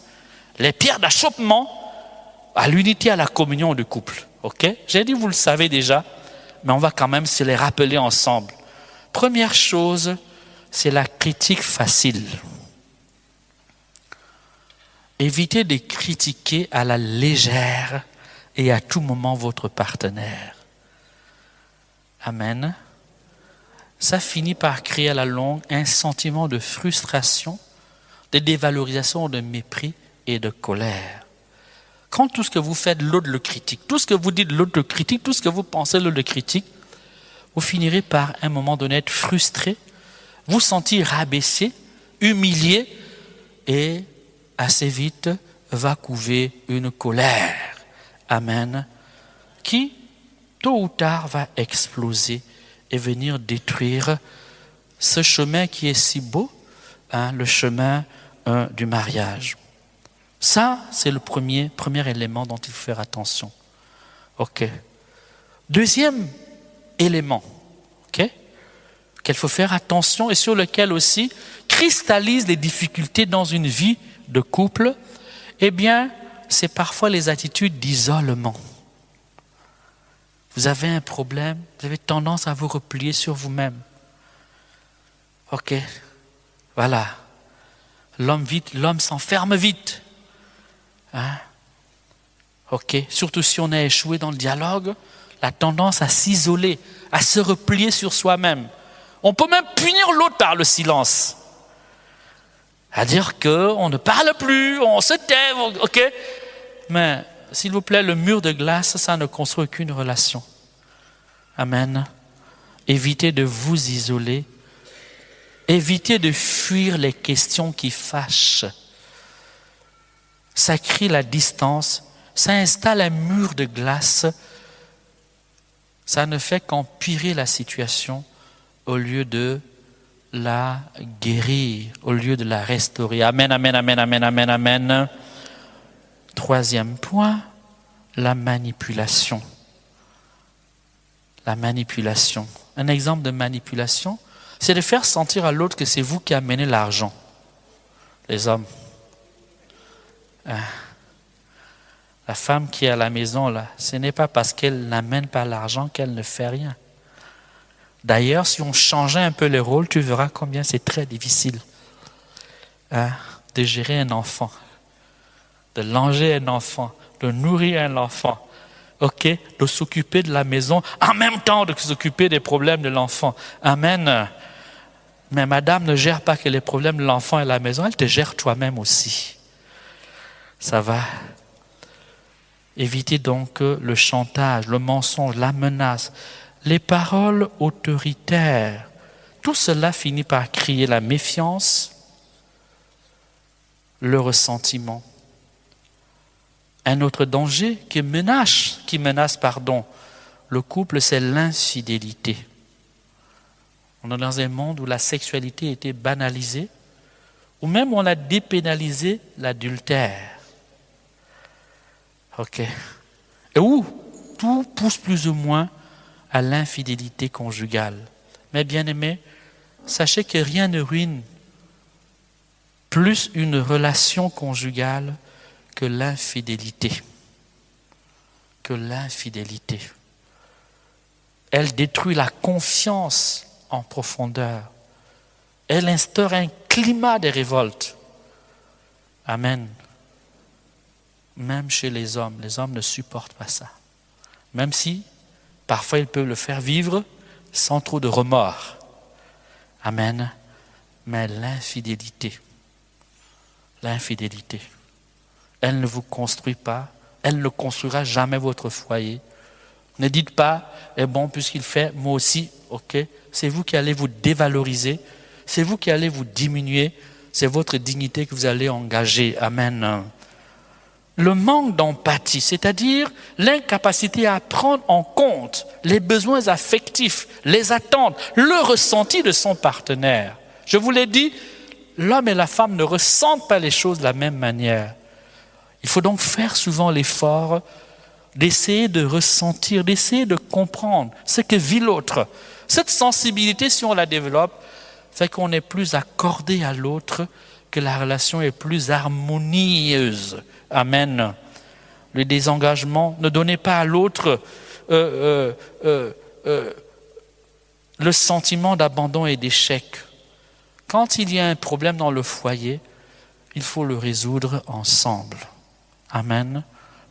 les pierres d'achoppement à l'unité, à la communion du couple. Ok? J'ai dit, vous le savez déjà, mais on va quand même se les rappeler ensemble. Première chose, c'est la critique facile. Évitez de critiquer à la légère et à tout moment votre partenaire. Amen. Ça finit par créer à la longue un sentiment de frustration, de dévalorisation, de mépris et de colère. Quand tout ce que vous faites, l'autre le critique, tout ce que vous dites, l'autre le critique, tout ce que vous pensez, l'autre le critique, vous finirez par un moment donné être frustré, vous sentir rabaissé, humilié et assez vite va couver une colère. Amen. Qui, tôt ou tard, va exploser et venir détruire ce chemin qui est si beau, le chemin du mariage. Ça, c'est le premier élément dont il faut faire attention. OK. Deuxième élément, OK, qu'il faut faire attention et sur lequel aussi cristallise les difficultés dans une vie de couple, eh bien, c'est parfois les attitudes d'isolement. Vous avez un problème, vous avez tendance à vous replier sur vous-même. OK, voilà. L'homme s'enferme vite. OK, surtout si on a échoué dans le dialogue, la tendance à s'isoler, à se replier sur soi-même. On peut même punir l'autre par le silence. À dire qu'on ne parle plus, on se tait, OK. Mais, s'il vous plaît, le mur de glace, ça ne construit aucune relation. Amen. Évitez de vous isoler. Évitez de fuir les questions qui fâchent. Ça crée la distance, ça installe un mur de glace. Ça ne fait qu'empirer la situation au lieu de la guérir, au lieu de la restaurer. Amen, amen, amen, amen, amen, amen. Troisième point, la manipulation. La manipulation. Un exemple de manipulation, c'est de faire sentir à l'autre que c'est vous qui amenez l'argent. Les hommes. La femme qui est à la maison, là, ce n'est pas parce qu'elle n'amène pas l'argent qu'elle ne fait rien. D'ailleurs, si on changeait un peu les rôles, tu verras combien c'est très difficile de gérer un enfant, de langer un enfant, de nourrir un enfant, OK, de s'occuper de la maison, en même temps de s'occuper des problèmes de l'enfant. Amen. Mais madame ne gère pas que les problèmes de l'enfant et de la maison, elle te gère toi-même aussi. Ça va. Évitez donc le chantage, le mensonge, la menace, les paroles autoritaires. Tout cela finit par créer la méfiance, le ressentiment. Un autre danger qui menace le couple, c'est l'infidélité. On est dans un monde où la sexualité a été banalisée, ou même on a dépénalisé l'adultère. OK. Et où tout pousse plus ou moins à l'infidélité conjugale. Mais bien-aimés, sachez que rien ne ruine plus une relation conjugale que l'infidélité. Que l'infidélité. Elle détruit la confiance en profondeur. Elle instaure un climat de révolte. Amen. Même chez les hommes ne supportent pas ça. Même si, parfois, ils peuvent le faire vivre sans trop de remords. Amen. Mais l'infidélité, elle ne vous construit pas, elle ne construira jamais votre foyer. Ne dites pas, puisqu'il fait, moi aussi, OK. C'est vous qui allez vous dévaloriser, c'est vous qui allez vous diminuer, c'est votre dignité que vous allez engager. Amen. Le manque d'empathie, c'est-à-dire l'incapacité à prendre en compte les besoins affectifs, les attentes, le ressenti de son partenaire. Je vous l'ai dit, l'homme et la femme ne ressentent pas les choses de la même manière. Il faut donc faire souvent l'effort d'essayer de ressentir, d'essayer de comprendre ce que vit l'autre. Cette sensibilité, si on la développe, fait qu'on est plus accordé à l'autre, que la relation est plus harmonieuse. Amen. Le désengagement, ne donnez pas à l'autre le sentiment d'abandon et d'échec. Quand il y a un problème dans le foyer, il faut le résoudre ensemble. Amen.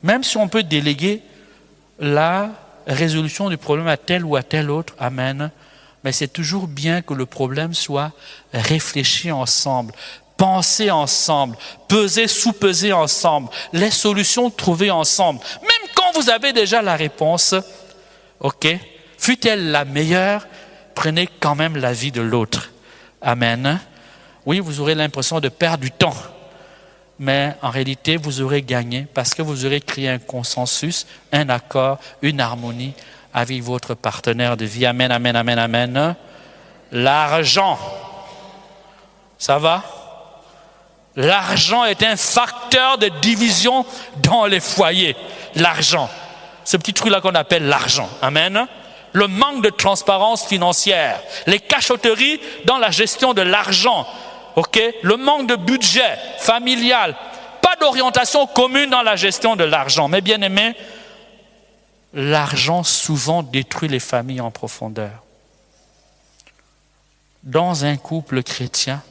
Même si on peut déléguer, la résolution du problème à tel ou à tel autre. Amen. Mais c'est toujours bien que le problème soit réfléchi ensemble, pensé ensemble, pesé, sous-pesé ensemble, les solutions trouvées ensemble. Même quand vous avez déjà la réponse, ok, fût-elle la meilleure, prenez quand même l'avis de l'autre. Amen. Oui, vous aurez l'impression de perdre du temps, mais en réalité, vous aurez gagné parce que vous aurez créé un consensus, un accord, une harmonie avec votre partenaire de vie. Amen, amen, amen, amen. L'argent, ça va? L'argent est un facteur de division dans les foyers. L'argent, ce petit truc-là qu'on appelle l'argent. Amen. Le manque de transparence financière, les cachotteries dans la gestion de l'argent, ok? Le manque de budget familial, pas d'orientation commune dans la gestion de l'argent. Mais bien aimé, l'argent souvent détruit les familles en profondeur. Dans un couple chrétien,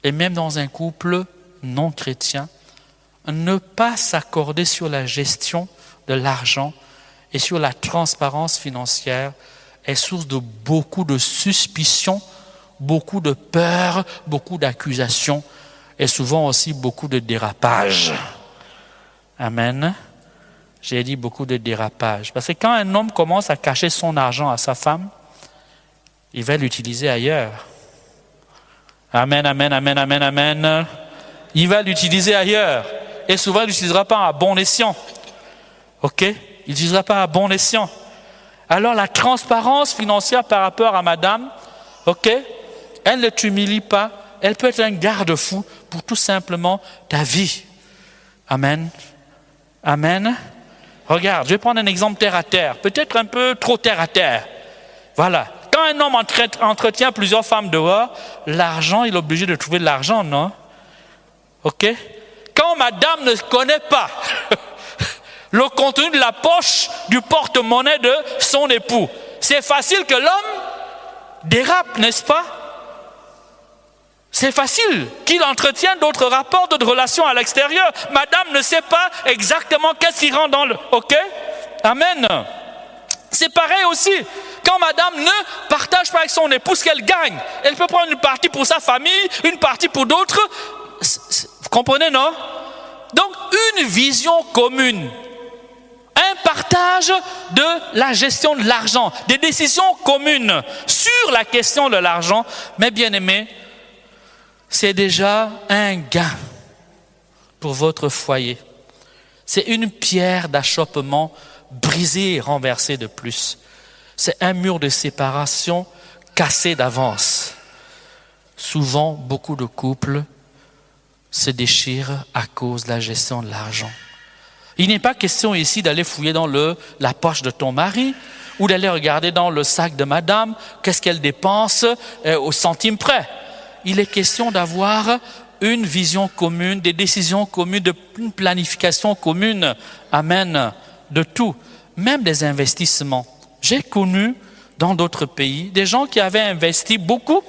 et même dans un couple non chrétien, ne pas s'accorder sur la gestion de l'argent et sur la transparence financière est source de beaucoup de suspicions, beaucoup de peur, beaucoup d'accusations et souvent aussi beaucoup de dérapages. Amen. J'ai dit beaucoup de dérapages. Parce que quand un homme commence à cacher son argent à sa femme, il va l'utiliser ailleurs. Amen, amen, amen, amen, amen. Il va l'utiliser ailleurs. Et souvent, il ne l'utilisera pas à bon escient. OK? Il ne l'utilisera pas à bon escient. Alors, la transparence financière par rapport à madame, OK? Elle ne t'humilie pas. Elle peut être un garde-fou pour tout simplement ta vie. Amen. Amen. Regarde, je vais prendre un exemple terre à terre. Peut-être un peu trop terre à terre. Voilà. Quand un homme entretient plusieurs femmes dehors, l'argent, il est obligé de trouver de l'argent, non? OK? Quand madame ne connaît pas le contenu de la poche du porte-monnaie de son époux, c'est facile que l'homme dérape, n'est-ce pas? C'est facile qu'il entretienne d'autres rapports, d'autres relations à l'extérieur. Madame ne sait pas exactement qu'est-ce qui rentre dans le... OK? Amen. C'est pareil aussi. Quand madame ne partage pas avec son époux ce qu'elle gagne, elle peut prendre une partie pour sa famille, une partie pour d'autres. Vous comprenez, non? Donc, une vision commune. Un partage de la gestion de l'argent, des décisions communes sur la question de l'argent. Mais bien aimé, c'est déjà un gain pour votre foyer. C'est une pierre d'achoppement brisée et renversée de plus. C'est un mur de séparation cassé d'avance. Souvent, beaucoup de couples se déchirent à cause de la gestion de l'argent. Il n'est pas question ici d'aller fouiller dans la poche de ton mari ou d'aller regarder dans le sac de madame, qu'est-ce qu'elle dépense au centime près. Il est question d'avoir une vision commune, des décisions communes, une planification commune. Amen. De tout, même des investissements. J'ai connu dans d'autres pays des gens qui avaient investi beaucoup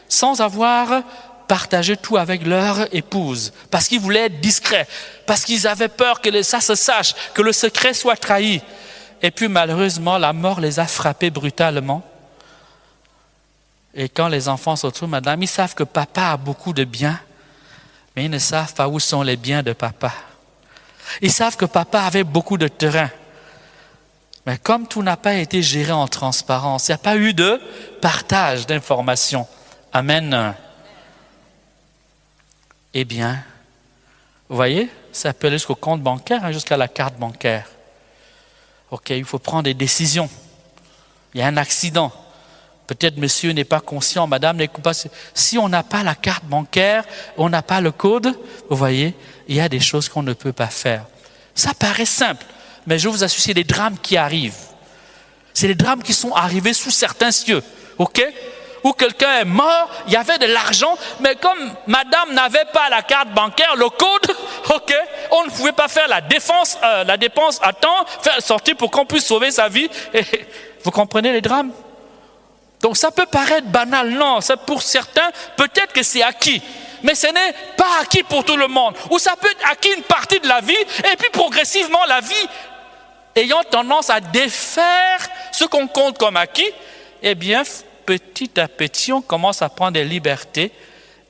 sans avoir partagé tout avec leur épouse, parce qu'ils voulaient être discrets, parce qu'ils avaient peur que ça se sache, que le secret soit trahi. Et puis malheureusement, la mort les a frappés brutalement. Et quand les enfants se retrouvent, madame, ils savent que papa a beaucoup de biens, mais ils ne savent pas où sont les biens de papa. Ils savent que papa avait beaucoup de terrain. Mais comme tout n'a pas été géré en transparence, il n'y a pas eu de partage d'informations. Amen. Eh bien, vous voyez, ça peut aller jusqu'au compte bancaire, jusqu'à la carte bancaire. OK, il faut prendre des décisions. Il y a un accident. Peut-être monsieur n'est pas conscient, madame n'est pas... Si on n'a pas la carte bancaire, on n'a pas le code, vous voyez, il y a des choses qu'on ne peut pas faire. Ça paraît simple, mais je vous assure, c'est des drames qui arrivent. C'est des drames qui sont arrivés sous certains cieux, ok? Où quelqu'un est mort, il y avait de l'argent, mais comme madame n'avait pas la carte bancaire, le code, ok, on ne pouvait pas faire la dépense à temps, faire sortir pour qu'on puisse sauver sa vie. Et, vous comprenez les drames? Donc ça peut paraître banal, non, ça pour certains, peut-être que c'est acquis, mais ce n'est pas acquis pour tout le monde. Ou ça peut être acquis une partie de la vie, et puis progressivement la vie ayant tendance à défaire ce qu'on compte comme acquis, eh bien, petit à petit, on commence à prendre des libertés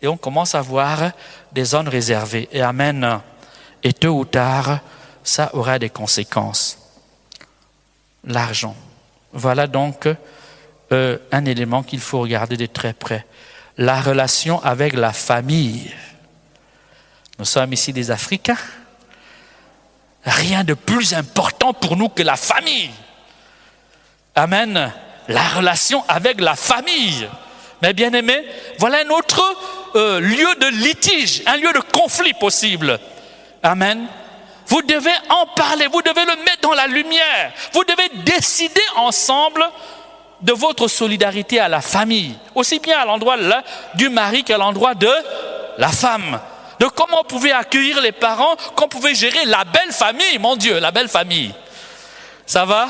et on commence à voir des zones réservées. Et amen. Et tôt ou tard, ça aura des conséquences. L'argent. Voilà donc un élément qu'il faut regarder de très près. La relation avec la famille. Nous sommes ici des Africains. Rien de plus important pour nous que la famille. Amen. La relation avec la famille. Mais bien aimés, voilà un autre lieu de litige, un lieu de conflit possible. Amen. Vous devez en parler, vous devez le mettre dans la lumière. Vous devez décider ensemble de votre solidarité à la famille. Aussi bien à l'endroit du mari qu'à l'endroit de la femme. De comment on pouvait accueillir les parents, qu'on pouvait gérer la belle famille, mon Dieu, la belle famille. Ça va?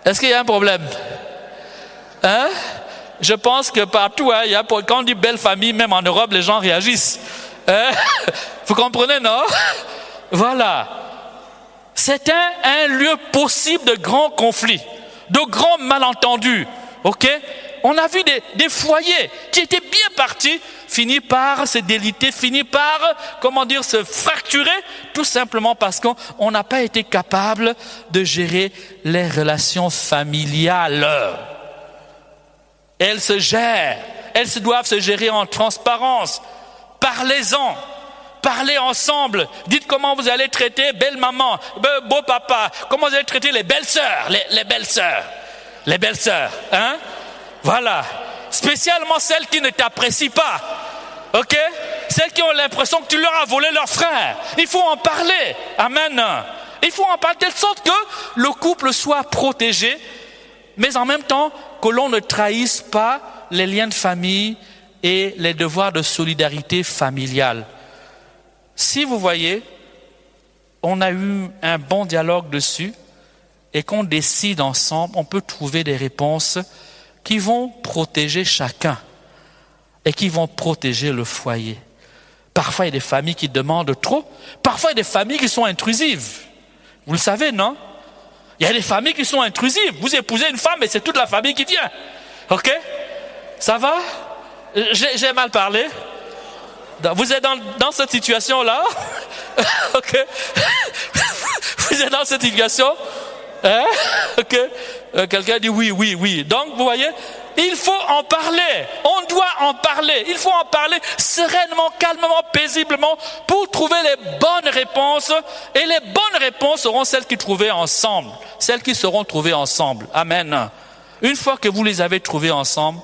Est-ce qu'il y a un problème? Hein? Je pense que partout, quand on dit belle famille, même en Europe, les gens réagissent. Vous comprenez, non? Voilà. C'est un lieu possible de grands conflits, de grands malentendus. Ok? On a vu des foyers qui étaient bien partis, finissent par se déliter, finissent par, se fracturer, tout simplement parce qu'on n'a pas été capable de gérer les relations familiales. Elles se gèrent, elles doivent se gérer en transparence. Parlez-en, parlez ensemble. Dites comment vous allez traiter belle maman, beau papa, comment vous allez traiter les belles sœurs, les belles sœurs, hein? Voilà. Spécialement celles qui ne t'apprécient pas. Ok? Celles qui ont l'impression que tu leur as volé leur frère. Il faut en parler. Amen. Il faut en parler de telle sorte que le couple soit protégé, mais en même temps que l'on ne trahisse pas les liens de famille et les devoirs de solidarité familiale. Si vous voyez, on a eu un bon dialogue dessus et qu'on décide ensemble, on peut trouver des réponses qui vont protéger chacun et qui vont protéger le foyer. Parfois, il y a des familles qui demandent trop. Parfois, il y a des familles qui sont intrusives. Vous le savez, non? Il y a des familles qui sont intrusives. Vous épousez une femme et c'est toute la famille qui vient. Ok? Ça va? J'ai mal parlé? Vous êtes dans cette situation-là? Ok? Vous êtes dans cette situation? Hein? Ok? Quelqu'un dit oui. Donc, vous voyez, il faut en parler. On doit en parler. Il faut en parler sereinement, calmement, paisiblement pour trouver les bonnes réponses. Et les bonnes réponses seront celles qui trouvées ensemble. Celles qui seront trouvées ensemble. Amen. Une fois que vous les avez trouvées ensemble,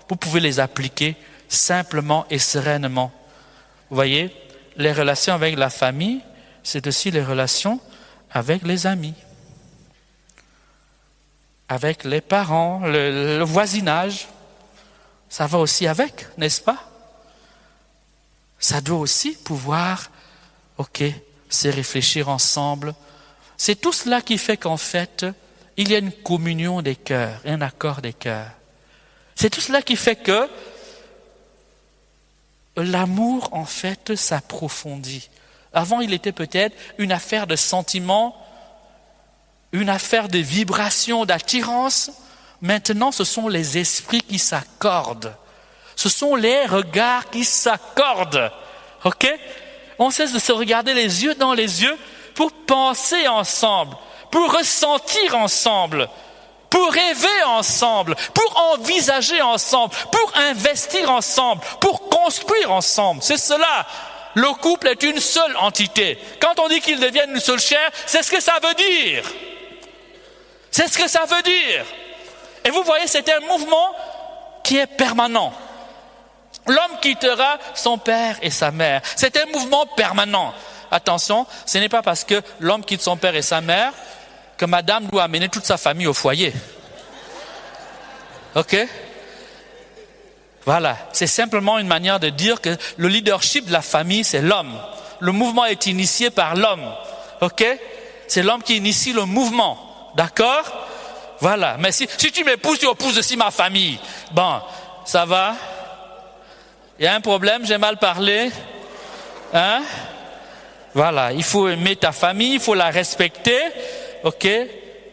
vous pouvez les appliquer simplement et sereinement. Vous voyez, les relations avec la famille, c'est aussi les relations avec les amis, avec les parents, le voisinage. Ça va aussi avec, n'est-ce pas? Ça doit aussi pouvoir, se réfléchir ensemble. C'est tout cela qui fait qu'en fait, il y a une communion des cœurs, un accord des cœurs. C'est tout cela qui fait que l'amour, en fait, s'approfondit. Avant, il était peut-être une affaire de sentiments, une affaire de vibration, d'attirance. Maintenant, ce sont les esprits qui s'accordent. Ce sont les regards qui s'accordent. Ok? On cesse de se regarder les yeux dans les yeux pour penser ensemble, pour ressentir ensemble, pour rêver ensemble, pour envisager ensemble, pour investir ensemble, pour construire ensemble. C'est cela. Le couple est une seule entité. Quand on dit qu'ils deviennent une seule chair, c'est ce que ça veut dire. C'est ce que ça veut dire. Et vous voyez, c'est un mouvement qui est permanent. L'homme quittera son père et sa mère. C'est un mouvement permanent. Attention, ce n'est pas parce que l'homme quitte son père et sa mère que madame doit amener toute sa famille au foyer. Ok? Voilà, c'est simplement une manière de dire que le leadership de la famille, c'est l'homme. Le mouvement est initié par l'homme. Ok? C'est l'homme qui initie le mouvement. D'accord? Voilà, mais si tu m'épouses, tu épouses aussi ma famille. Bon, ça va? Il y a un problème, j'ai mal parlé? Hein? Voilà, il faut aimer ta famille, il faut la respecter. ok,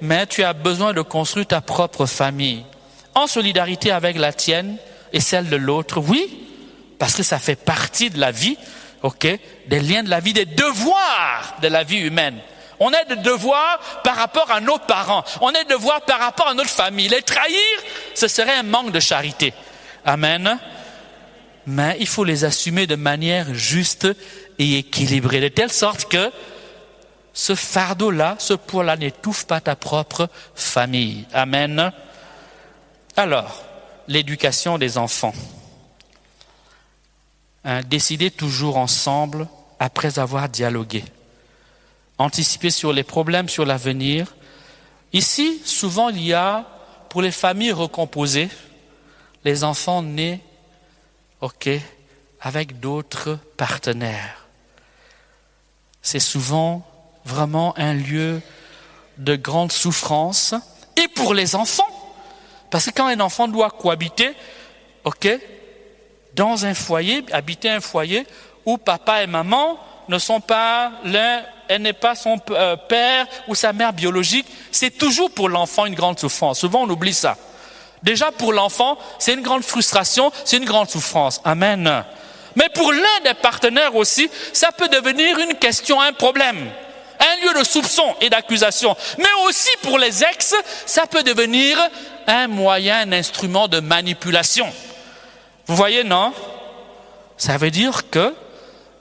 mais tu as besoin de construire ta propre famille. En solidarité avec la tienne et celle de l'autre, oui, parce que ça fait partie de la vie, ok, des liens de la vie, des devoirs de la vie humaine. On a des devoirs par rapport à nos parents. On a des devoirs par rapport à notre famille. Les trahir, ce serait un manque de charité. Amen. Mais il faut les assumer de manière juste et équilibrée, de telle sorte que ce fardeau-là, ce poids-là n'étouffe pas ta propre famille. Amen. Alors, l'éducation des enfants. Décider toujours ensemble après avoir dialogué. Anticiper sur les problèmes, sur l'avenir. Ici, souvent, il y a, pour les familles recomposées, les enfants nés, ok, avec d'autres partenaires. C'est souvent vraiment un lieu de grande souffrance, et pour les enfants, parce que quand un enfant doit cohabiter, ok, dans un foyer, habiter un foyer où papa et maman ne sont pas l'un, elle n'est pas son père ou sa mère biologique, c'est toujours pour l'enfant une grande souffrance. Souvent on oublie ça. Déjà pour l'enfant, c'est une grande frustration, c'est une grande souffrance. Amen. Mais pour l'un des partenaires aussi, ça peut devenir une question, un problème, un lieu de soupçon et d'accusation. Mais aussi pour les ex, ça peut devenir un moyen, un instrument de manipulation. Vous voyez, non? Ça veut dire que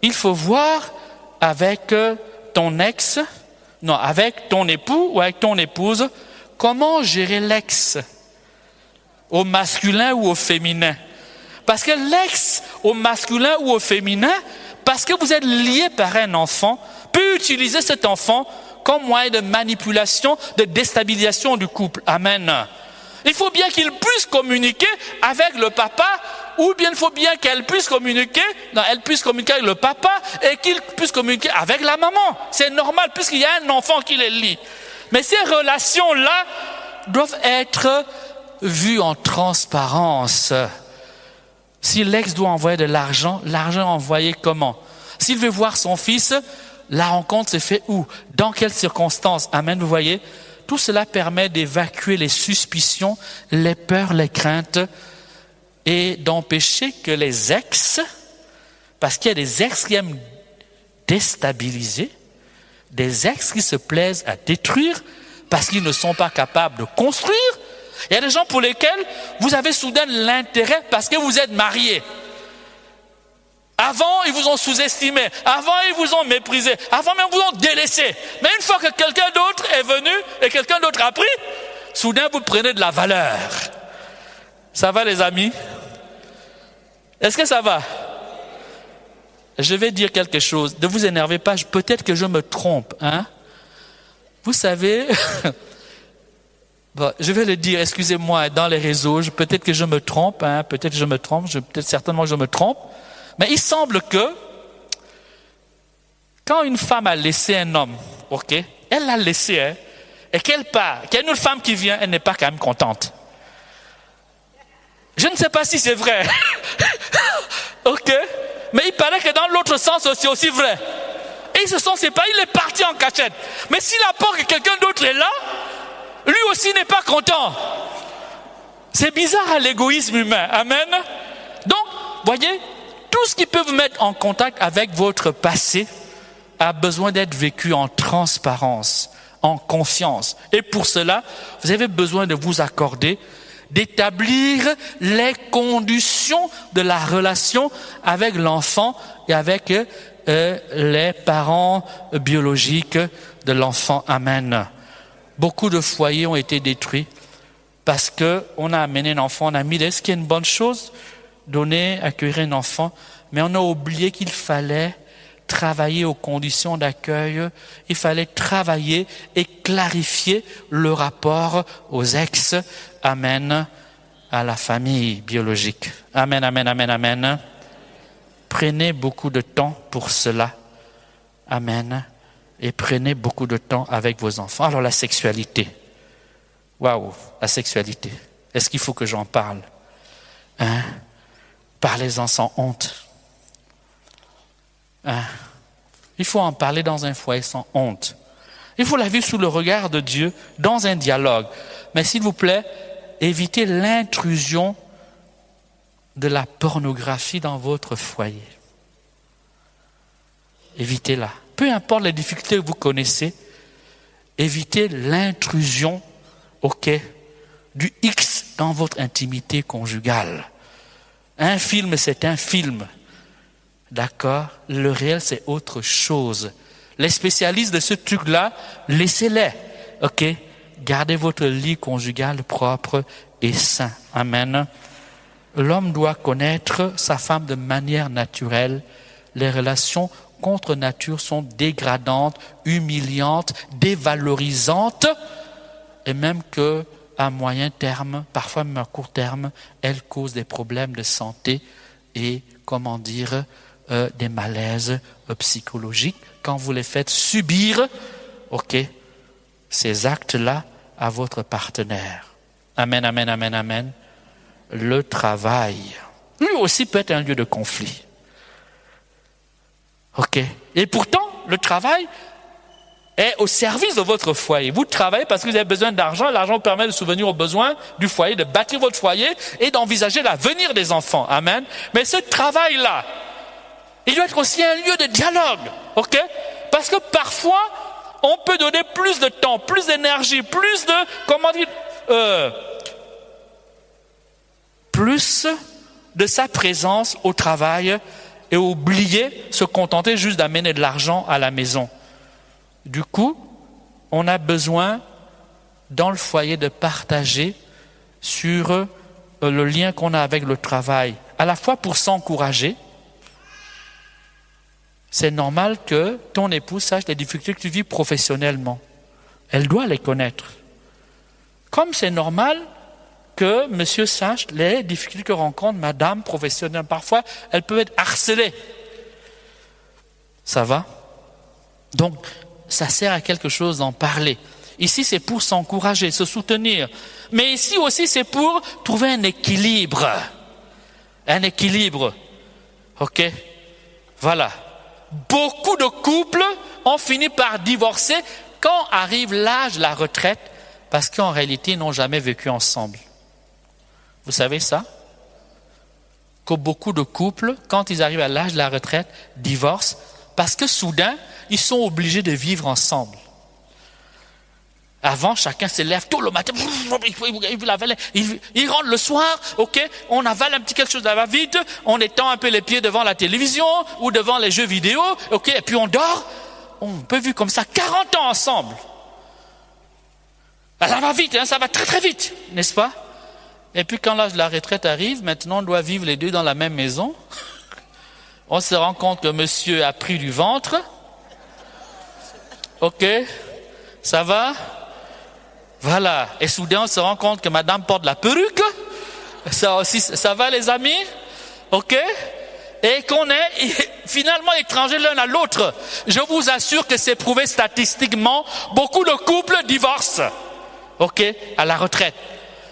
il faut voir avec ton ex, non, avec ton époux ou avec ton épouse, comment gérer l'ex, au masculin ou au féminin. Parce que l'ex, au masculin ou au féminin, parce que vous êtes liés par un enfant, peut utiliser cet enfant comme moyen de manipulation, de déstabilisation du couple. Amen. Il faut bien qu'il puisse communiquer avec le papa, ou bien il faut bien qu'elle puisse communiquer, non, elle puisse communiquer avec le papa et qu'il puisse communiquer avec la maman. C'est normal puisqu'il y a un enfant qui les lie. Mais ces relations-là doivent être vues en transparence. Si l'ex doit envoyer de l'argent, l'argent envoyé comment? S'il veut voir son fils, la rencontre se fait où? Dans quelles circonstances? Amen, vous voyez? Tout cela permet d'évacuer les suspicions, les peurs, les craintes et d'empêcher que les ex, parce qu'il y a des ex qui aiment déstabiliser, des ex qui se plaisent à détruire parce qu'ils ne sont pas capables de construire. Il y a des gens pour lesquels vous avez soudain l'intérêt parce que vous êtes mariés. Avant, ils vous ont sous-estimé. Avant, ils vous ont méprisé. Avant, même, ils vous ont délaissé. Mais une fois que quelqu'un d'autre est venu et quelqu'un d'autre a pris, soudain, vous prenez de la valeur. Ça va, les amis? Est-ce que ça va? Je vais dire quelque chose. Ne vous énervez pas. Peut-être que je me trompe. Hein? Vous savez, bon, je vais le dire, excusez-moi, dans les réseaux, peut-être que je me trompe. Hein? Peut-être que je me trompe. Peut-être certainement que je me trompe. Mais il semble que quand une femme a laissé un homme, ok, elle l'a laissé, hein, et qu'elle part, qu'il y a une autre femme qui vient, elle n'est pas quand même contente. Je ne sais pas si c'est vrai. Ok, mais il paraît que dans l'autre sens c'est aussi vrai. Et ils se sont séparés, il est parti en cachette. Mais s'il apprend que quelqu'un d'autre est là, lui aussi n'est pas content. C'est bizarre à l'égoïsme humain. Amen. Donc, voyez, tout ce qui peut vous mettre en contact avec votre passé a besoin d'être vécu en transparence, en confiance. Et pour cela, vous avez besoin de vous accorder, d'établir les conditions de la relation avec l'enfant et avec les parents biologiques de l'enfant. Amen. Beaucoup de foyers ont été détruits parce qu'on a amené un enfant, on a mis, est-ce qu'il y a une bonne chose? Donner, accueillir un enfant, mais on a oublié qu'il fallait travailler aux conditions d'accueil, il fallait travailler et clarifier le rapport aux ex, amen, à la famille biologique. Amen, amen, amen, amen. Prenez beaucoup de temps pour cela. Amen. Et prenez beaucoup de temps avec vos enfants. Alors la sexualité. Waouh, la sexualité. Est-ce qu'il faut que j'en parle? Hein? Parlez-en sans honte. Hein? Il faut en parler dans un foyer sans honte. Il faut la vivre sous le regard de Dieu, dans un dialogue. Mais s'il vous plaît, évitez l'intrusion de la pornographie dans votre foyer. Évitez-la. Peu importe les difficultés que vous connaissez, évitez l'intrusion, du X dans votre intimité conjugale. Un film, c'est un film. D'accord? Le réel, c'est autre chose. Les spécialistes de ce truc-là, laissez-les. Gardez votre lit conjugal propre et sain. Amen. L'homme doit connaître sa femme de manière naturelle. Les relations contre nature sont dégradantes, humiliantes, dévalorisantes, et même qu'à moyen terme, parfois même à court terme, elles causent des problèmes de santé et, des malaises psychologiques quand vous les faites subir, ces actes-là à votre partenaire. Amen, amen, amen, amen. Le travail, lui aussi peut être un lieu de conflit. Et pourtant, le travail est au service de votre foyer. Vous travaillez parce que vous avez besoin d'argent. L'argent vous permet de subvenir aux besoins du foyer, de bâtir votre foyer et d'envisager l'avenir des enfants. Amen. Mais ce travail-là, il doit être aussi un lieu de dialogue. Parce que parfois, on peut donner plus de temps, plus d'énergie, plus de sa présence au travail et oublier, se contenter juste d'amener de l'argent à la maison. Du coup, on a besoin, dans le foyer, de partager sur le lien qu'on a avec le travail, à la fois pour s'encourager. C'est normal que ton épouse sache les difficultés que tu vis professionnellement. Elle doit les connaître. Comme c'est normal que monsieur sache les difficultés que rencontre madame professionnelle. Parfois, elle peut être harcelée. Ça va? Donc, ça sert à quelque chose d'en parler. Ici, c'est pour s'encourager, se soutenir. Mais ici aussi, c'est pour trouver un équilibre. Un équilibre. Voilà. Beaucoup de couples ont fini par divorcer quand arrive l'âge de la retraite parce qu'en réalité, ils n'ont jamais vécu ensemble. Vous savez ça? Que beaucoup de couples, quand ils arrivent à l'âge de la retraite, divorcent parce que soudain, ils sont obligés de vivre ensemble. Avant, chacun se lève tôt le matin, il rentre le soir, on avale un petit quelque chose là-bas vite, on étend un peu les pieds devant la télévision ou devant les jeux vidéo, et puis on dort. On peut vivre comme ça 40 ans ensemble. Ça va vite, ça va très très vite, n'est-ce pas? Et puis quand l'âge de la retraite arrive, maintenant on doit vivre les deux dans la même maison. On se rend compte que monsieur a pris du ventre. Ça va? Voilà. Et soudain, on se rend compte que madame porte la perruque. Ça aussi, ça va les amis? Et qu'on est finalement étrangers l'un à l'autre. Je vous assure que c'est prouvé statistiquement. Beaucoup de couples divorcent. À la retraite.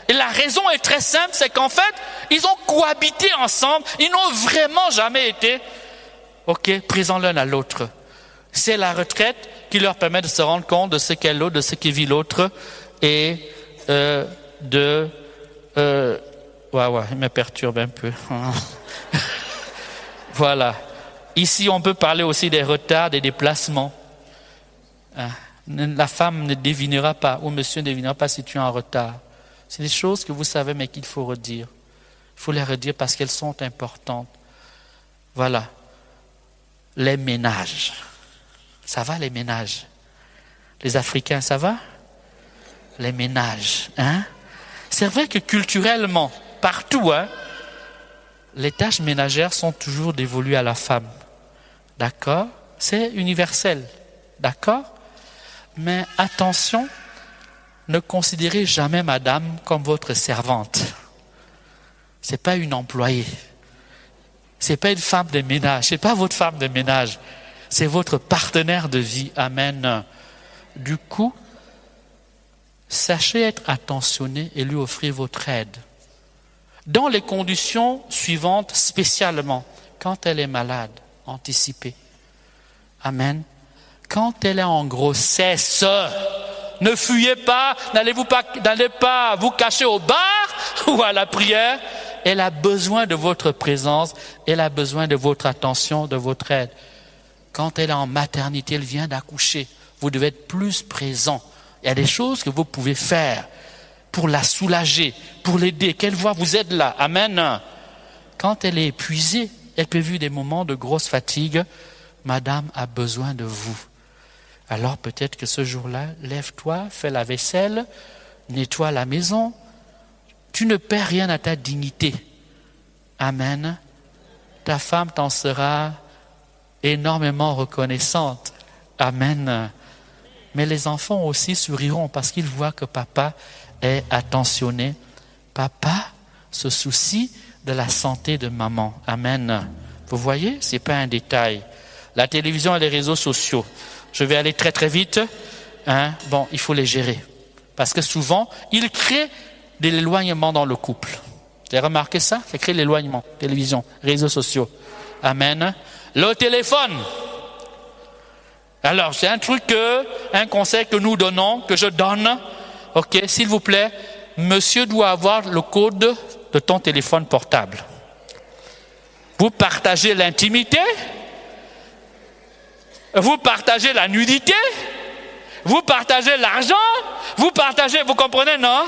Et la raison est très simple, c'est qu'en fait, ils ont cohabité ensemble. Ils n'ont vraiment jamais été, présents l'un à l'autre. C'est la retraite qui leur permet de se rendre compte de ce qu'est l'autre, de ce qui vit l'autre. Et il me perturbe un peu. Voilà. Ici, on peut parler aussi des retards, des déplacements. La femme ne devinera pas, ou monsieur ne devinera pas si tu es en retard. C'est des choses que vous savez, mais qu'il faut redire. Il faut les redire parce qu'elles sont importantes. Voilà. Les ménages. Ça va, les ménages? Les Africains, ça va? Les ménages, C'est vrai que culturellement, partout, les tâches ménagères sont toujours dévolues à la femme. D'accord? C'est universel. D'accord? Mais attention, ne considérez jamais madame comme votre servante. C'est pas une employée. C'est pas une femme de ménage. C'est pas votre femme de ménage. C'est votre partenaire de vie. Amen. Du coup, sachez être attentionné et lui offrir votre aide. Dans les conditions suivantes, spécialement, quand elle est malade, anticipez. Amen. Quand elle est en grossesse, ne fuyez pas, n'allez pas vous cacher au bar ou à la prière. Elle a besoin de votre présence, elle a besoin de votre attention, de votre aide. Quand elle est en maternité, elle vient d'accoucher, vous devez être plus présent. Il y a des choses que vous pouvez faire pour la soulager, pour l'aider, qu'elle voit vous êtes là. Amen. Quand elle est épuisée, elle peut vivre des moments de grosse fatigue. Madame a besoin de vous. Alors peut-être que ce jour-là, lève-toi, fais la vaisselle, nettoie la maison. Tu ne perds rien à ta dignité. Amen. Ta femme t'en sera énormément reconnaissante. Amen. Mais les enfants aussi souriront parce qu'ils voient que papa est attentionné. Papa se soucie de la santé de maman. Amen. Vous voyez, ce n'est pas un détail. La télévision et les réseaux sociaux. Je vais aller très très vite. Bon, il faut les gérer. Parce que souvent, ils créent de l'éloignement dans le couple. Vous avez remarqué ça? Ça crée l'éloignement. Télévision, réseaux sociaux. Amen. Le téléphone. Alors, c'est un conseil que nous donnons, que je donne. Ok, s'il vous plaît, monsieur doit avoir le code de ton téléphone portable. Vous partagez l'intimité, vous partagez la nudité, vous partagez l'argent, vous comprenez, non?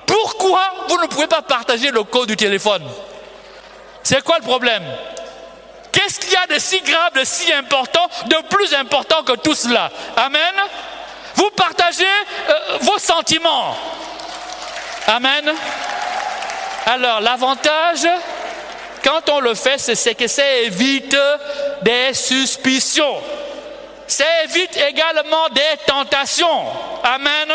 Pourquoi vous ne pouvez pas partager le code du téléphone? C'est quoi le problème? Qu'est-ce qu'il y a de si grave, de si important, de plus important que tout cela? Amen. Vous partagez vos sentiments. Amen. Alors, l'avantage, quand on le fait, c'est que ça évite des suspicions. Ça évite également des tentations. Amen.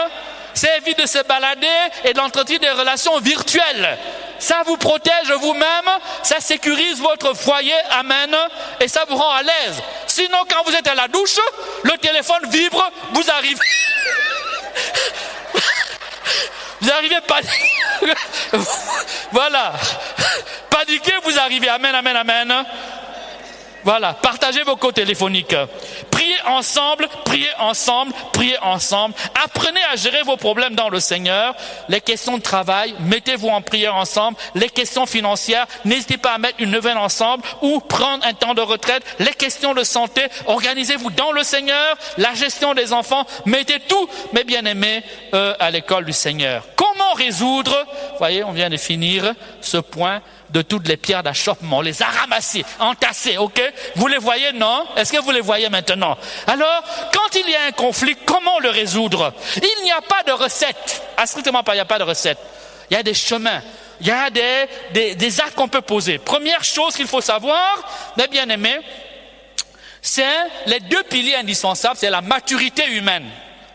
Ça évite de se balader et d'entretenir des relations virtuelles. Ça vous protège vous-même, ça sécurise votre foyer, amen, et ça vous rend à l'aise. Sinon, quand vous êtes à la douche, le téléphone vibre, vous arrivez... Vous arrivez paniqué. Voilà. Paniqué, vous arrivez, amen, amen, amen. Voilà, partagez vos codes téléphoniques. Priez ensemble, priez ensemble, priez ensemble. Apprenez à gérer vos problèmes dans le Seigneur. Les questions de travail, mettez-vous en prière ensemble. Les questions financières, n'hésitez pas à mettre une neuvaine ensemble ou prendre un temps de retraite. Les questions de santé, organisez-vous dans le Seigneur. La gestion des enfants, mettez tout, mes bien-aimés, à l'école du Seigneur. Comment résoudre, voyez, on vient de finir ce point de toutes les pierres d'achoppement, on les a ramassées, entassées, ok? Vous les voyez, non? Est-ce que vous les voyez maintenant? Alors, quand il y a un conflit, comment le résoudre? Il n'y a pas de recette. Ah, strictement pas, il n'y a pas de recette. Il y a des chemins. Il y a des actes qu'on peut poser. Première chose qu'il faut savoir, mes bien-aimés, c'est les deux piliers indispensables, c'est la maturité humaine.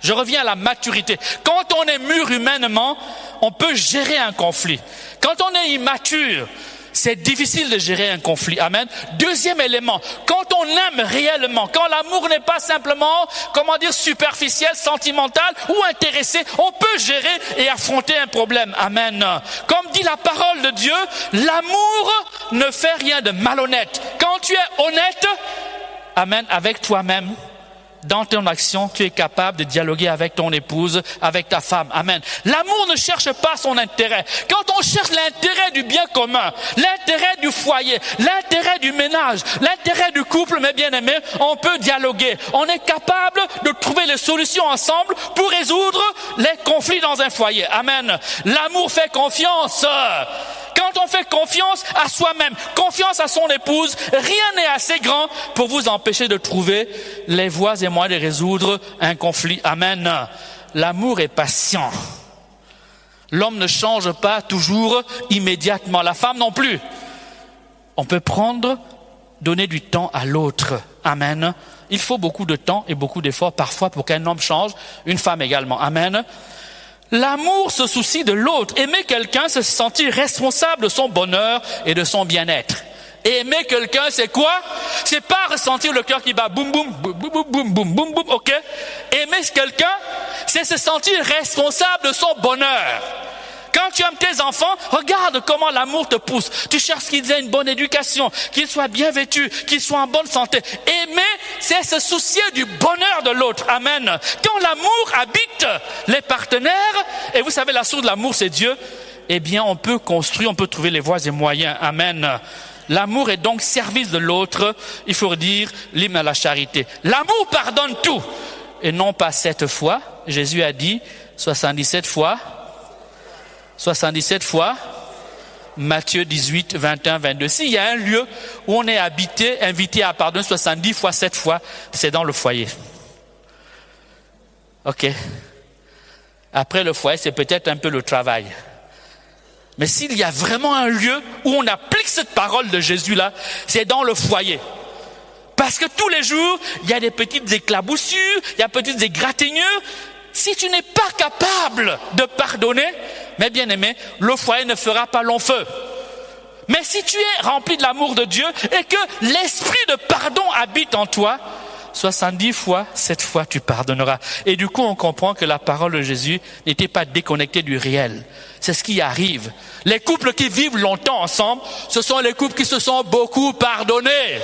Je reviens à la maturité. Quand on est mûr humainement, on peut gérer un conflit. Quand on est immature, c'est difficile de gérer un conflit. Amen. Deuxième élément, quand on aime réellement, quand l'amour n'est pas simplement, superficiel, sentimental ou intéressé, on peut gérer et affronter un problème. Amen. Comme dit la parole de Dieu, l'amour ne fait rien de malhonnête. Quand tu es honnête, amen, avec toi-même, dans ton action, tu es capable de dialoguer avec ton épouse, avec ta femme. Amen. L'amour ne cherche pas son intérêt. Quand on cherche l'intérêt du bien commun, l'intérêt du foyer, l'intérêt du ménage, l'intérêt du couple, mes bien-aimés, on peut dialoguer. On est capable de trouver les solutions ensemble pour résoudre les conflits dans un foyer. Amen. L'amour fait confiance. Quand on fait confiance à soi-même, confiance à son épouse, rien n'est assez grand pour vous empêcher de trouver les voies et moyens de résoudre un conflit. Amen. L'amour est patient. L'homme ne change pas toujours immédiatement. La femme non plus. On peut donner du temps à l'autre. Amen. Il faut beaucoup de temps et beaucoup d'efforts parfois pour qu'un homme change, une femme également. Amen. L'amour se soucie de l'autre. Aimer quelqu'un, c'est se sentir responsable de son bonheur et de son bien-être. Et aimer quelqu'un, c'est quoi? C'est pas ressentir le cœur qui bat boum boum boum boum boum boum boum boum, ok? Aimer quelqu'un, c'est se sentir responsable de son bonheur. Quand tu aimes tes enfants, regarde comment l'amour te pousse. Tu cherches qu'ils aient une bonne éducation, qu'ils soient bien vêtus, qu'ils soient en bonne santé. Aimer, c'est se soucier du bonheur de l'autre. Amen. Quand l'amour habite les partenaires, et vous savez, la source de l'amour, c'est Dieu, eh bien, on peut construire, on peut trouver les voies et moyens. Amen. L'amour est donc service de l'autre, il faut dire l'hymne à la charité. L'amour pardonne tout, et non pas 7 fois. Jésus a dit 77 fois. 77 fois. Matthieu 18, 21, 22. S'il y a un lieu où on est invité à pardonner 70 fois, 7 fois, c'est dans le foyer. Ok. Après le foyer, c'est peut-être un peu le travail. Mais s'il y a vraiment un lieu où on applique cette parole de Jésus-là, c'est dans le foyer. Parce que tous les jours, il y a des petites éclaboussures, il y a des petites égratignures. Si tu n'es pas capable de pardonner, mes bien-aimés, le foyer ne fera pas long feu. Mais si tu es rempli de l'amour de Dieu et que l'esprit de pardon habite en toi, 70 fois, 7 fois tu pardonneras. Et du coup, on comprend que la parole de Jésus n'était pas déconnectée du réel. C'est ce qui arrive. Les couples qui vivent longtemps ensemble, ce sont les couples qui se sont beaucoup pardonnés.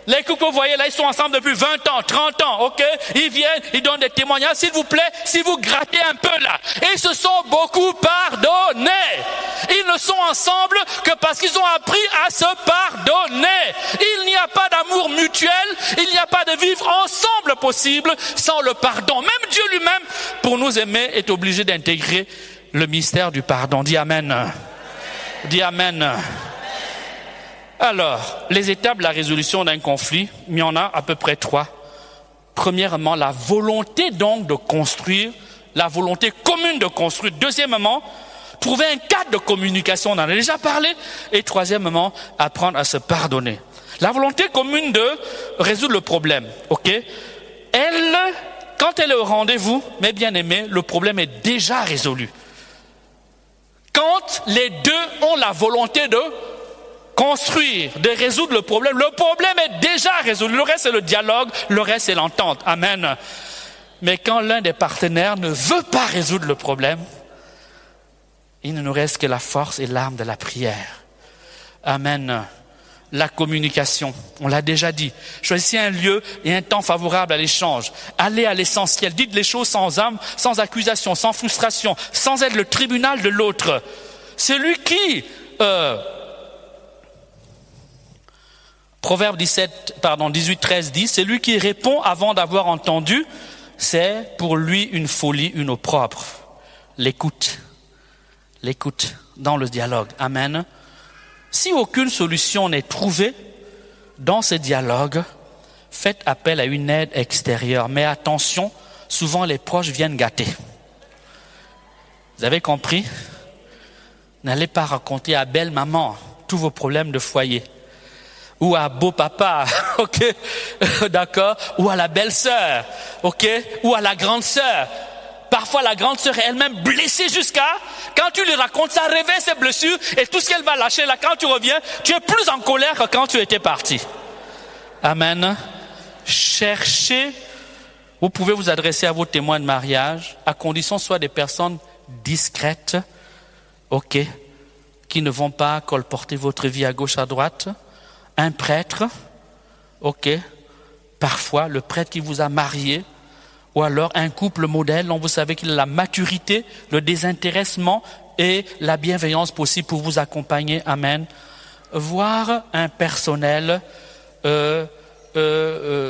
Les couples, vous voyez, là, ils sont ensemble depuis 20 ans, 30 ans, ok? Ils viennent, ils donnent des témoignages. S'il vous plaît, si vous grattez un peu là, ils se sont beaucoup pardonnés. Ils ne sont ensemble que parce qu'ils ont appris à se pardonner. Il n'y a pas d'amour mutuel, il n'y a pas de vivre ensemble possible sans le pardon. Même Dieu lui-même, pour nous aimer, est obligé d'intégrer le mystère du pardon. Dis Amen. Dis Amen. Alors, les étapes de la résolution d'un conflit, il y en a à peu près 3. Premièrement, la volonté donc de construire, la volonté commune de construire. Deuxièmement, trouver un cadre de communication, on en a déjà parlé. Et troisièmement, apprendre à se pardonner. La volonté commune de résoudre le problème, ok? Quand elle est au rendez-vous, mes bien-aimés, le problème est déjà résolu. Quand les deux ont la volonté de construire, de résoudre le problème est déjà résolu. Le reste, c'est le dialogue, le reste, c'est l'entente. Amen. Mais quand l'un des partenaires ne veut pas résoudre le problème, il ne nous reste que la force et l'arme de la prière. Amen. La communication, on l'a déjà dit. Choisissez un lieu et un temps favorable à l'échange. Allez à l'essentiel. Dites les choses sans âme, sans accusation, sans frustration, sans être le tribunal de l'autre. Celui qui... Proverbe 18, 13 dit, celui qui répond avant d'avoir entendu, c'est pour lui une folie, une opprobre. L'écoute dans le dialogue. Amen. Si aucune solution n'est trouvée dans ce dialogue, faites appel à une aide extérieure. Mais attention, souvent les proches viennent gâter. Vous avez compris? N'allez pas raconter à belle maman tous vos problèmes de foyer. Ou à beau papa, ok, d'accord, ou à la belle-sœur, ok, ou à la grande sœur. Parfois la grande sœur est elle-même blessée jusqu'à, quand tu lui racontes, ça réveille ses blessures et tout ce qu'elle va lâcher là, quand tu reviens, tu es plus en colère que quand tu étais parti. Amen. Cherchez, vous pouvez vous adresser à vos témoins de mariage, à condition soit des personnes discrètes, ok, qui ne vont pas colporter votre vie à gauche, à droite. Un prêtre, ok, parfois le prêtre qui vous a marié, ou alors un couple modèle dont vous savez qu'il a la maturité, le désintéressement et la bienveillance possible pour vous accompagner, amen. Voire un personnel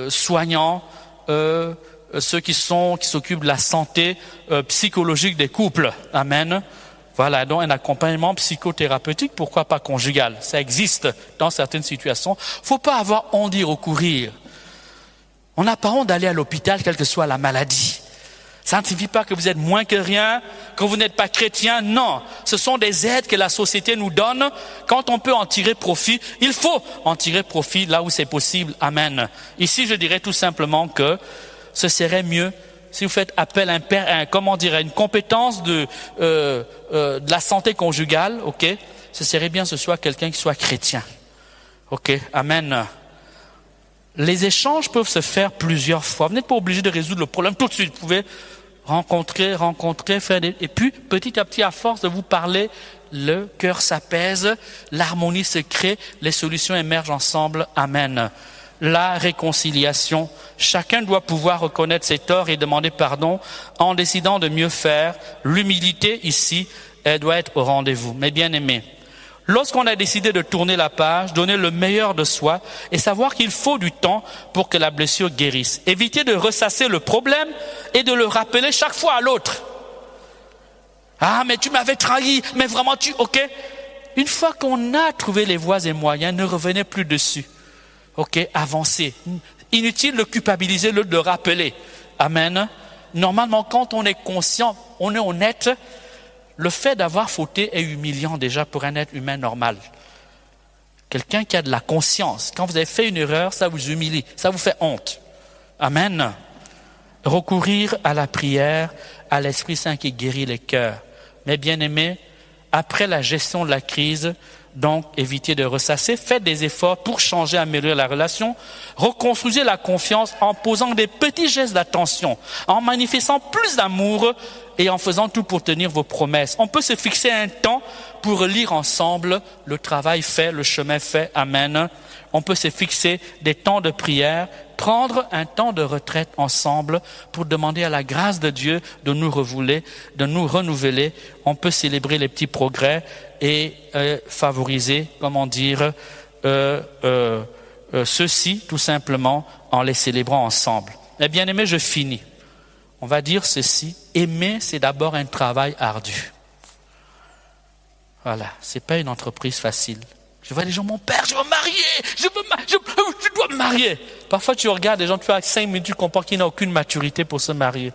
soignant, ceux qui s'occupent de la santé psychologique des couples, amen. Voilà, donc un accompagnement psychothérapeutique, pourquoi pas conjugal. Ça existe dans certaines situations. Faut pas avoir honte d'y recourir. On n'a pas honte d'aller à l'hôpital, quelle que soit la maladie. Ça ne signifie pas que vous êtes moins que rien, que vous n'êtes pas chrétien. Non, ce sont des aides que la société nous donne. Quand on peut en tirer profit, il faut en tirer profit là où c'est possible. Amen. Ici, je dirais tout simplement que ce serait mieux si vous faites appel à une compétence de la santé conjugale, ok, ce serait bien que ce soit quelqu'un qui soit chrétien. Ok, amen. Les échanges peuvent se faire plusieurs fois. Vous n'êtes pas obligé de résoudre le problème tout de suite. Vous pouvez rencontrer, et puis petit à petit, à force de vous parler, le cœur s'apaise, l'harmonie se crée, les solutions émergent ensemble. Amen. la réconciliation. Chacun doit pouvoir reconnaître ses torts et demander pardon en décidant de mieux faire. L'humilité ici, elle doit être au rendez-vous. Mes bien-aimés, lorsqu'on a décidé de tourner la page, donner le meilleur de soi et savoir qu'il faut du temps pour que la blessure guérisse. Éviter de ressasser le problème et de le rappeler chaque fois à l'autre. Ah, mais tu m'avais trahi, mais vraiment ok. Une fois qu'on a trouvé les voies et moyens, ne revenez plus dessus. Ok, avancez. Inutile de culpabiliser, de rappeler. Amen. Normalement, quand on est conscient, on est honnête, le fait d'avoir fauté est humiliant déjà pour un être humain normal. Quelqu'un qui a de la conscience, quand vous avez fait une erreur, ça vous humilie, ça vous fait honte. Amen. Recourir à la prière, à l'Esprit Saint qui guérit les cœurs. Mes bien-aimés, après la gestion de la crise, donc évitez de ressasser, faites des efforts pour changer, améliorer la relation, reconstruisez la confiance en posant des petits gestes d'attention, en manifestant plus d'amour et en faisant tout pour tenir vos promesses. On peut se fixer un temps pour lire ensemble le travail fait, le chemin fait. Amen. On peut se fixer des temps de prière, prendre un temps de retraite ensemble pour demander à la grâce de Dieu de nous renouveler. On peut célébrer les petits progrès et favoriser, ceci tout simplement en les célébrant ensemble. Mais bien aimé, je finis. On va dire ceci, aimer c'est d'abord un travail ardu. Voilà, c'est pas une entreprise facile. Je vois les gens, mon père, je veux me marier, je dois me marier. Parfois tu regardes les gens, tu fais 5 minutes, tu comprends qu'il n'a aucune maturité pour se marier.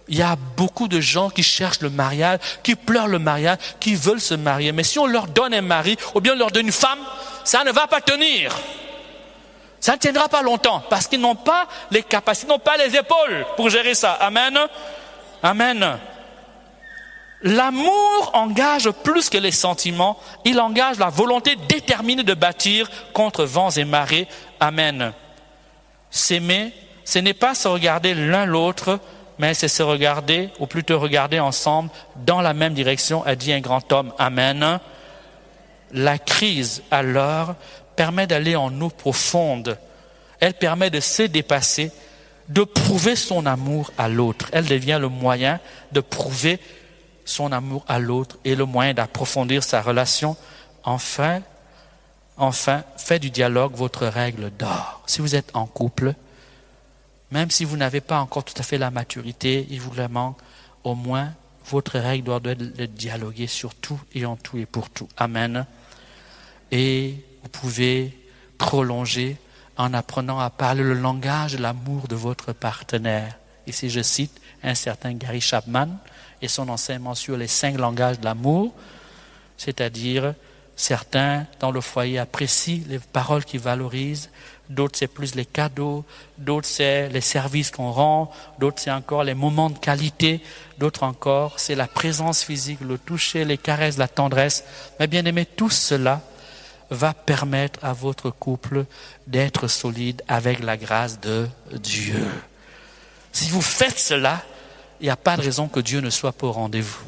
Il y a beaucoup de gens qui cherchent le mariage, qui pleurent le mariage, qui veulent se marier. Mais si on leur donne un mari, ou bien on leur donne une femme, ça ne va pas tenir. Ça ne tiendra pas longtemps, parce qu'ils n'ont pas les capacités, n'ont pas les épaules pour gérer ça. Amen. Amen. L'amour engage plus que les sentiments, il engage la volonté déterminée de bâtir contre vents et marées. Amen. S'aimer, ce n'est pas se regarder l'un l'autre, mais c'est se regarder, ou plutôt regarder ensemble dans la même direction, a dit un grand homme. Amen. La crise, alors, permet d'aller en eau profonde. Elle permet de se dépasser, de prouver son amour à l'autre. Elle devient le moyen de prouver son amour à l'autre et le moyen d'approfondir sa relation. Enfin, faites du dialogue votre règle d'or. Si vous êtes en couple, même si vous n'avez pas encore tout à fait la maturité, il vous le manque, au moins votre règle doit être de dialoguer sur tout et en tout et pour tout. Amen. Et vous pouvez prolonger en apprenant à parler le langage de l'amour de votre partenaire. Ici, je cite un certain Gary Chapman et son enseignement sur les 5 langages de l'amour, c'est-à-dire certains dans le foyer apprécient les paroles qui valorisent, d'autres c'est plus les cadeaux, d'autres c'est les services qu'on rend, d'autres c'est encore les moments de qualité, d'autres encore c'est la présence physique, le toucher, les caresses, la tendresse. Mais bien aimé, tout cela va permettre à votre couple d'être solide avec la grâce de Dieu. Si vous faites cela, il n'y a pas de raison que Dieu ne soit pas au rendez-vous.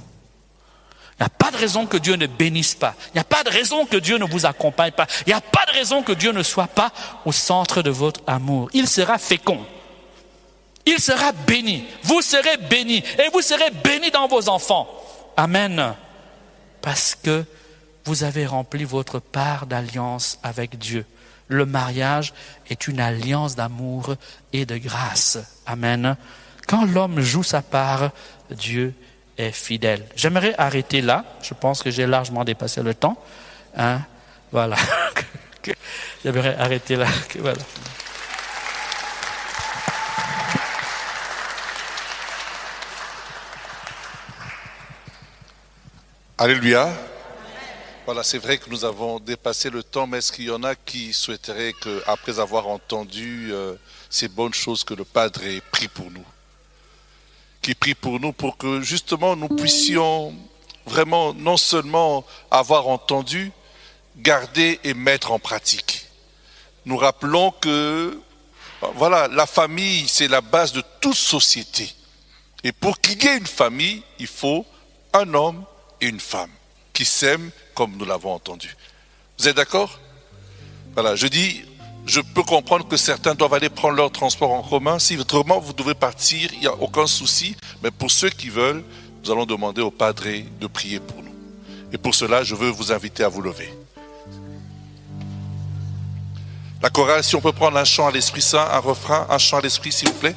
Il n'y a pas de raison que Dieu ne bénisse pas. Il n'y a pas de raison que Dieu ne vous accompagne pas. Il n'y a pas de raison que Dieu ne soit pas au centre de votre amour. Il sera fécond. Il sera béni. Vous serez bénis. Et vous serez bénis dans vos enfants. Amen. Parce que vous avez rempli votre part d'alliance avec Dieu. Le mariage est une alliance d'amour et de grâce. Amen. Quand l'homme joue sa part, Dieu est fidèle. J'aimerais arrêter là. Je pense que j'ai largement dépassé le temps. Voilà. J'aimerais arrêter là. Voilà. Alléluia. Voilà, c'est vrai que nous avons dépassé le temps, mais est-ce qu'il y en a qui souhaiteraient qu'après avoir entendu ces bonnes choses que le Padre ait pris pour nous, qui prie pour nous pour que justement nous puissions vraiment non seulement avoir entendu, garder et mettre en pratique. Nous rappelons que voilà, la famille, c'est la base de toute société. Et pour qu'il y ait une famille, il faut un homme et une femme qui s'aiment comme nous l'avons entendu. Vous êtes d'accord? Voilà, je dis, Je peux comprendre que certains doivent aller prendre leur transport en commun. Si autrement vous devez partir, il n'y a aucun souci. Mais pour ceux qui veulent, nous allons demander au Padre de prier pour nous. Et pour cela, je veux vous inviter à vous lever. La chorale, si on peut prendre un chant à l'Esprit Saint, un refrain, un chant à l'Esprit, s'il vous plaît.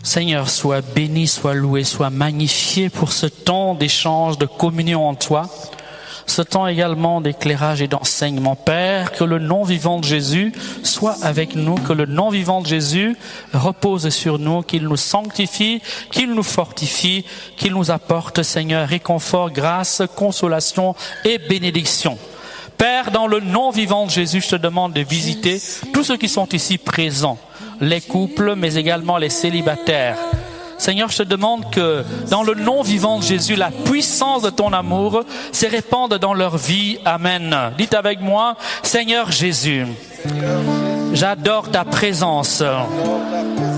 Seigneur, sois béni, sois loué, sois magnifié pour ce temps d'échange, de communion en toi, ce temps également d'éclairage et d'enseignement. Père, que le nom vivant de Jésus soit avec nous, que le nom vivant de Jésus repose sur nous, qu'il nous sanctifie, qu'il nous fortifie, qu'il nous apporte, Seigneur, réconfort, grâce, consolation et bénédiction. Père, dans le nom vivant de Jésus, je te demande de visiter tous ceux qui sont ici présents, les couples, mais également les célibataires. Seigneur, je te demande que dans le nom vivant de Jésus, la puissance de ton amour se répande dans leur vie. Amen. Dites avec moi, Seigneur Jésus, j'adore ta présence.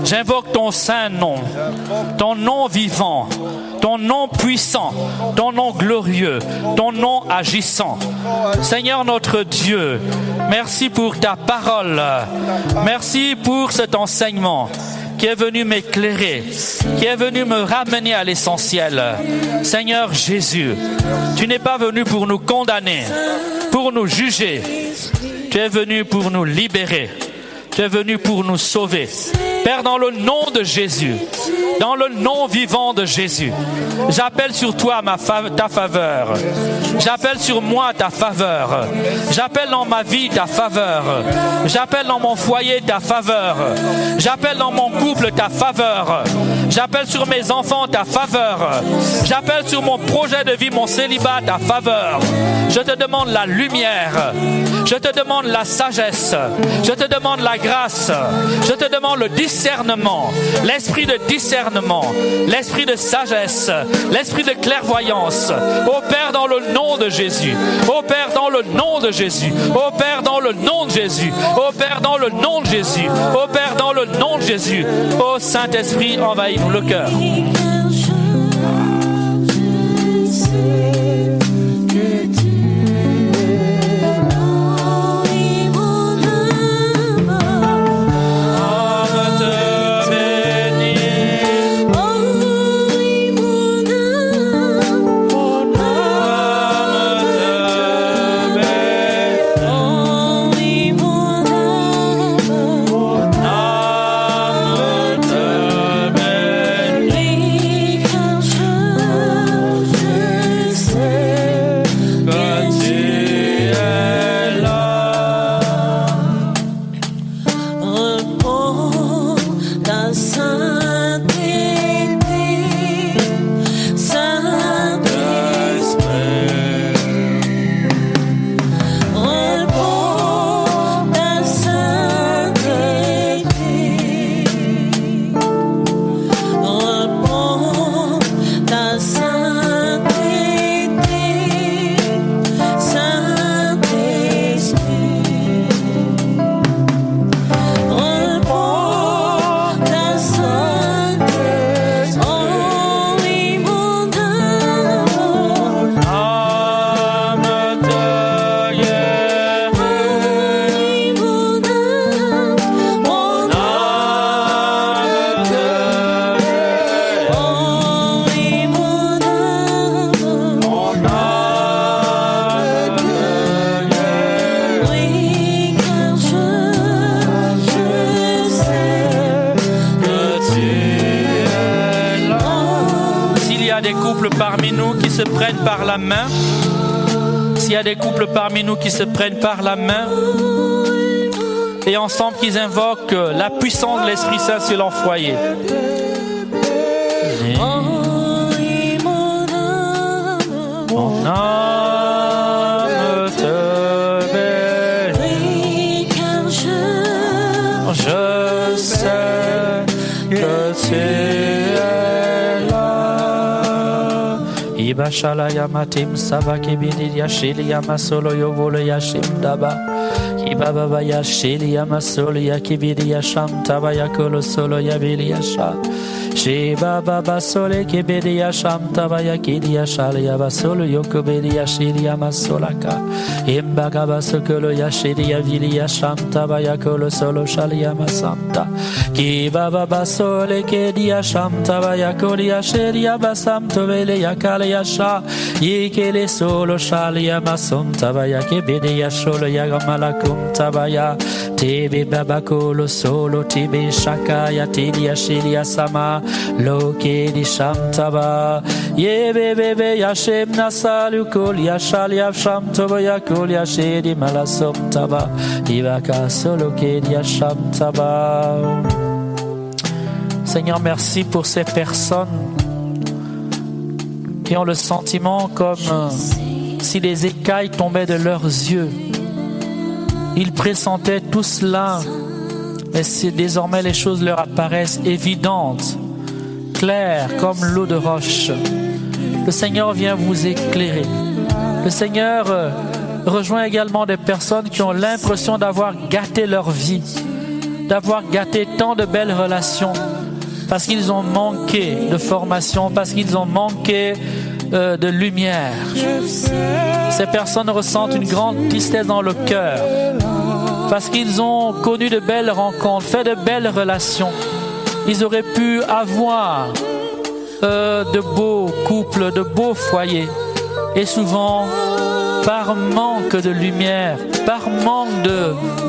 J'invoque ton saint nom, ton nom vivant, ton nom puissant, ton nom glorieux, ton nom agissant. Seigneur notre Dieu, merci pour ta parole. Merci pour cet enseignement qui est venu m'éclairer, qui est venu me ramener à l'essentiel. Seigneur Jésus, tu n'es pas venu pour nous condamner, pour nous juger. Tu es venu pour nous libérer. Tu es venu pour nous sauver. Père, dans le nom de Jésus, dans le nom vivant de Jésus, j'appelle sur toi ta faveur. J'appelle sur moi ta faveur. J'appelle dans ma vie ta faveur. J'appelle dans mon foyer ta faveur. J'appelle dans mon couple ta faveur. J'appelle sur mes enfants ta faveur. J'appelle sur mon projet de vie, mon célibat, ta faveur. Je te demande la lumière. Je te demande la sagesse. Je te demande la grâce. Je te demande le discernement. L'esprit de discernement. L'esprit de sagesse. L'esprit de clairvoyance. Ô Père, dans le nom de Jésus. Ô Père, dans le nom de Jésus. Ô Père, dans le nom de Jésus. Ô Père, dans le nom de Jésus. Ô Père, dans le nom de Jésus. Ô Saint-Esprit, envahis-nous le cœur. Par la main, s'il y a des couples parmi nous qui se prennent par la main et ensemble qu'ils invoquent la puissance de l'Esprit Saint sur leur foyer. Mon âme te bénit, je sais que tu es là. Bashala Yamatim Sabaki Bidi Yashili Yamasolo Yovolo Yashim Daba. Kibaba Yashili Yamasolo Yakibidi Yasham Tabayakolo Solo Yabili Yasha. Shiba Baba Sole Kibidi Yasham Tabayakidi Yashali Yabasolo Yokobidi Yashili Yamasolaka. Imbagaba Sokolo Yashili Yavili Yasham Tabayakolo Solo Shali Yamasanta. Kibaba Basole Kedi Yasham Tabayakoli Yashili Yabasam Tovele Yakale Yasha. Yikele Solo Shali Yamasum Tabayaki Bidi Yasholo Yagamalakum Tabaya. Tibi Babakolo Solo Tibi Shakaya Tidi Yashili Yasama. Loke di Shamtaba. Yebe bebe Yashem Nasalukol Yashal Yasham Toba Yakol Yashedi Malasom Taba. Ibaka Solo Kedi Yasham Taba. Seigneur, merci pour ces personnes qui ont le sentiment comme si les écailles tombaient de leurs yeux. Ils pressentaient tout cela, mais si désormais les choses leur apparaissent évidentes, claires comme l'eau de roche. Le Seigneur vient vous éclairer. Le Seigneur rejoint également des personnes qui ont l'impression d'avoir gâté leur vie, d'avoir gâté tant de belles relations, parce qu'ils ont manqué de formation, parce qu'ils ont manqué de lumière. Ces personnes ressentent une grande tristesse dans le cœur, parce qu'ils ont connu de belles rencontres, fait de belles relations. Ils auraient pu avoir de beaux couples, de beaux foyers. Et souvent, par manque de lumière, par manque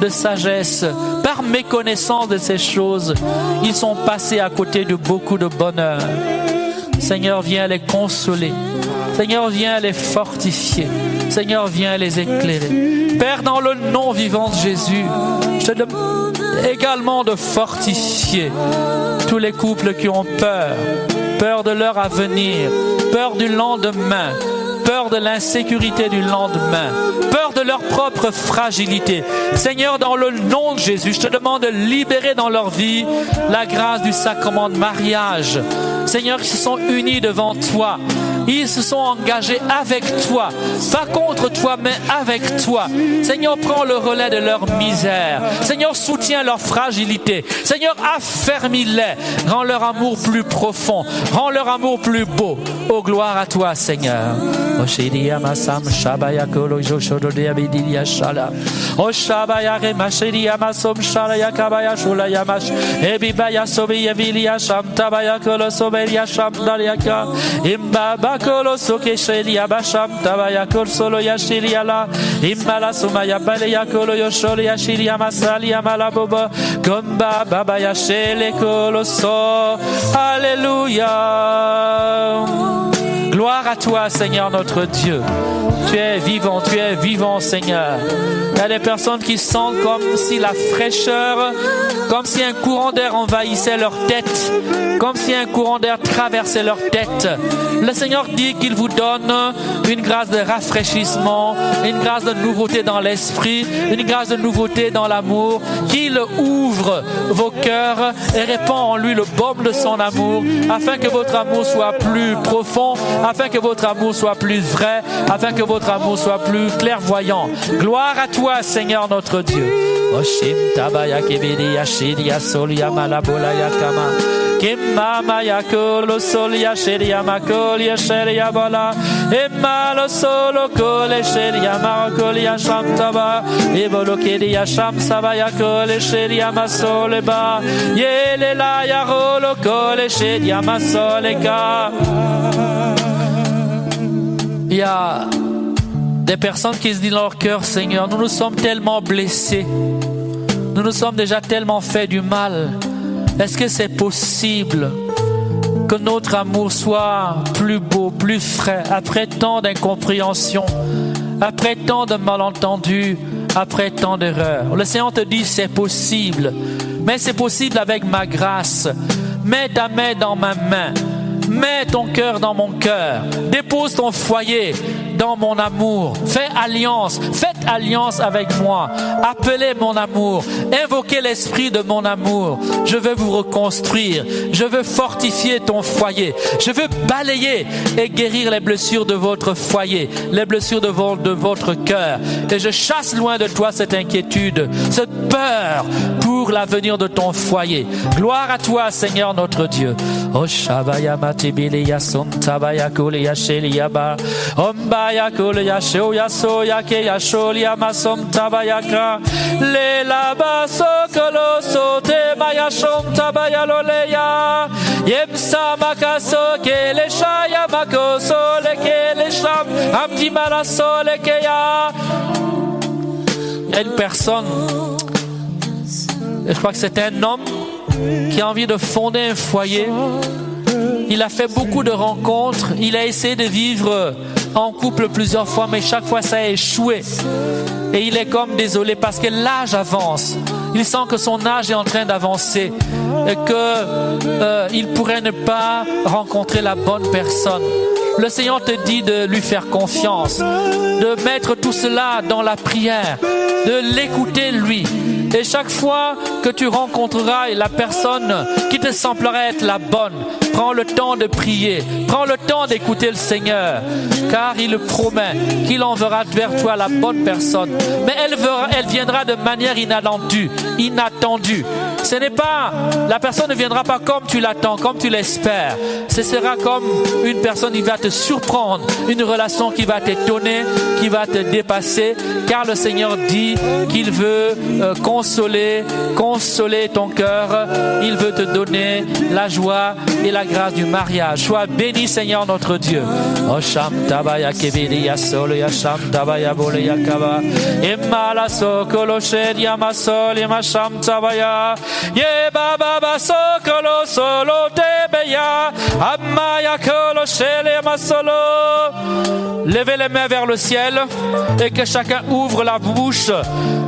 de sagesse, par méconnaissance de ces choses, ils sont passés à côté de beaucoup de bonheur. Seigneur, viens les consoler. Seigneur, viens les fortifier. Seigneur, viens les éclairer. Père, dans le nom vivant de Jésus, je te demande également de fortifier tous les couples qui ont peur, peur de leur avenir, peur du lendemain, peur de l'insécurité du lendemain, peur de leur propre fragilité. Seigneur, dans le nom de Jésus, je te demande de libérer dans leur vie la grâce du sacrement de mariage. Seigneur, ils se sont unis devant toi. Ils se sont engagés avec toi, pas contre toi, mais avec toi. Seigneur, prends le relais de leur misère. Seigneur, soutiens leur fragilité. Seigneur, affermis-les. Rends leur amour plus profond. Rends leur amour plus beau. Oh, gloire à toi, Seigneur. Bakolo soke sheli abasham tabayakol solo yashili ala imbala suma yabale yakolo yosholi yashili amasali amala boba gomba baba yashele koloso. Alléluia. Gloire à toi, Seigneur notre Dieu. Tu es vivant, Seigneur. Il y a des personnes qui sentent comme si la fraîcheur, comme si un courant d'air envahissait leur tête, comme si un courant d'air traversait leur tête. Le Seigneur dit qu'il vous donne une grâce de rafraîchissement, une grâce de nouveauté dans l'esprit, une grâce de nouveauté dans l'amour, qu'il ouvre vos cœurs et répand en lui le baume de son amour, afin que votre amour soit plus profond, afin que votre amour soit plus vrai, afin que votre amour soit plus clairvoyant. Gloire à toi, Seigneur notre Dieu. Oshim tabaya kebedi yashidi yasoli yamalabola yakama. Kimama yakolo soli yashidi yamakoli yashidi yabola. Emalo solo kole shidi yamakoli yasham taba. Ebolo kedi yasham saba yakole shidi yamasole ba. Yele la yarolo kole shidi yamasole ka. Il y a des personnes qui se disent dans leur cœur, Seigneur, nous nous sommes tellement blessés. Nous nous sommes déjà tellement fait du mal. Est-ce que c'est possible que notre amour soit plus beau, plus frais, après tant d'incompréhension, après tant de malentendus, après tant d'erreurs? Le Seigneur te dit, c'est possible. Mais c'est possible avec ma grâce. Mets ta main dans ma main. Mets ton cœur dans mon cœur. Dépose ton foyer. dans mon amour. Faites alliance avec moi. Appelez mon amour. Invoquez l'esprit de mon amour. Je veux vous reconstruire. Je veux fortifier ton foyer. Je veux balayer et guérir les blessures de votre foyer, les blessures de votre cœur. Et je chasse loin de toi cette inquiétude, cette peur pour l'avenir de ton foyer. Gloire à toi, Seigneur notre Dieu. Oh Shabaya Matibilia Suntabaya Kulia Sheliaba Ombaya Kulia Shoya Soya Keya Sholia Masom Tabayaka Lela Baso Koloso Temaya Shom Tabaya Loleya Yemsa Makaso Kele Shaya Makoso Lekele Sham Amdi Malaso Lekeya. Il y a une personne, je crois que c'est un homme qui a envie de fonder un foyer. Il a fait beaucoup de rencontres. Il a essayé de vivre en couple plusieurs fois, mais chaque fois ça a échoué. Et il est comme désolé parce que l'âge avance. Il sent que son âge est en train d'avancer et qu'il pourrait ne pas rencontrer la bonne personne. Le Seigneur te dit de lui faire confiance, de mettre tout cela dans la prière, de l'écouter lui. Et chaque fois que tu rencontreras la personne qui te semblera être la bonne, prends le temps de prier, prends le temps d'écouter le Seigneur, car il promet qu'il enverra vers toi la bonne personne. Mais elle viendra de manière inattendue. Ce n'est pas, la personne ne viendra pas comme tu l'attends, comme tu l'espères. Ce sera comme une personne qui va te surprendre, une relation qui va t'étonner, qui va te dépasser, car le Seigneur dit qu'il veut consoler ton cœur. Il veut te donner la joie et la grâce du mariage. Sois béni, Seigneur notre Dieu. Osham tabaya kebiri ya solo ya sham tabaya bole ya kaba. Emala sokolo shedia masoli masham tabaya. Ye baba basokolo solo tebeya. Amaya kolo shele masolo. Levez les mains vers le ciel et que chacun ouvre la bouche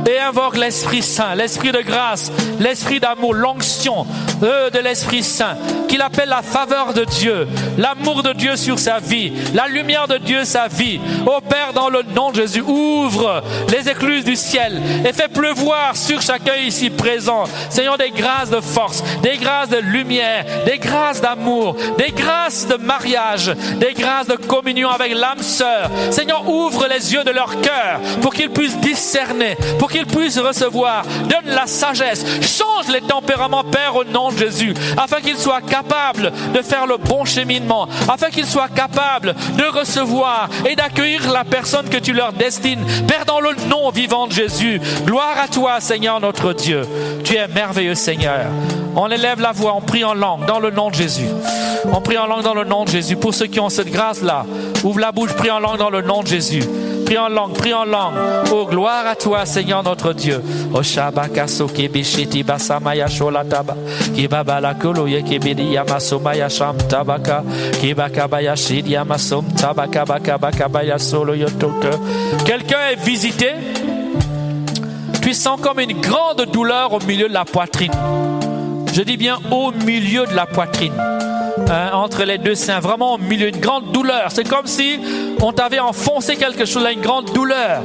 et invoque l'Esprit Saint, l'Esprit de grâce, l'Esprit d'amour, l'onction de l'Esprit Saint, qu'il appelle la faveur de Dieu, l'amour de Dieu sur sa vie, la lumière de Dieu sa vie. Ô Père, dans le nom de Jésus, ouvre les écluses du ciel et fais pleuvoir sur chacun ici présent, Seigneur, des grâces de force, des grâces de lumière, des grâces d'amour, des grâces de mariage, des grâces de communion avec l'âme sœur. Seigneur, ouvre les yeux de leur cœur pour qu'ils puissent discerner, pour qu'ils puissent recevoir. Donne la sagesse, change les tempéraments, Père, au nom de Jésus, afin qu'ils soient capables de faire le bon cheminement, afin qu'ils soient capables de recevoir et d'accueillir la personne que tu leur destines. Père, dans le nom vivant de Jésus, gloire à toi, Seigneur notre Dieu. Tu es merveilleux, Seigneur. On élève la voix, on prie en langue dans le nom de Jésus. On prie en langue dans le nom de Jésus. Pour ceux qui ont cette grâce-là, ouvre la bouche, prie en langue dans le nom de Jésus. Prie en langue, prie en langue. Oh, gloire à toi, Seigneur notre Dieu. Oh, Shabakaso Kebishiti Basamaya Sholataba. Kibabala Koloye Kebidi Yamasomaya Sham Tabaka. Kibakabaya Shidi Yamasom Tabaka Bakabakabaya Solo Yotoke. Quelqu'un est visité. Tu sens comme une grande douleur au milieu de la poitrine. Je dis bien au milieu de la poitrine. Entre les deux seins, vraiment au milieu, une grande douleur. C'est comme si on t'avait enfoncé quelque chose là, une grande douleur.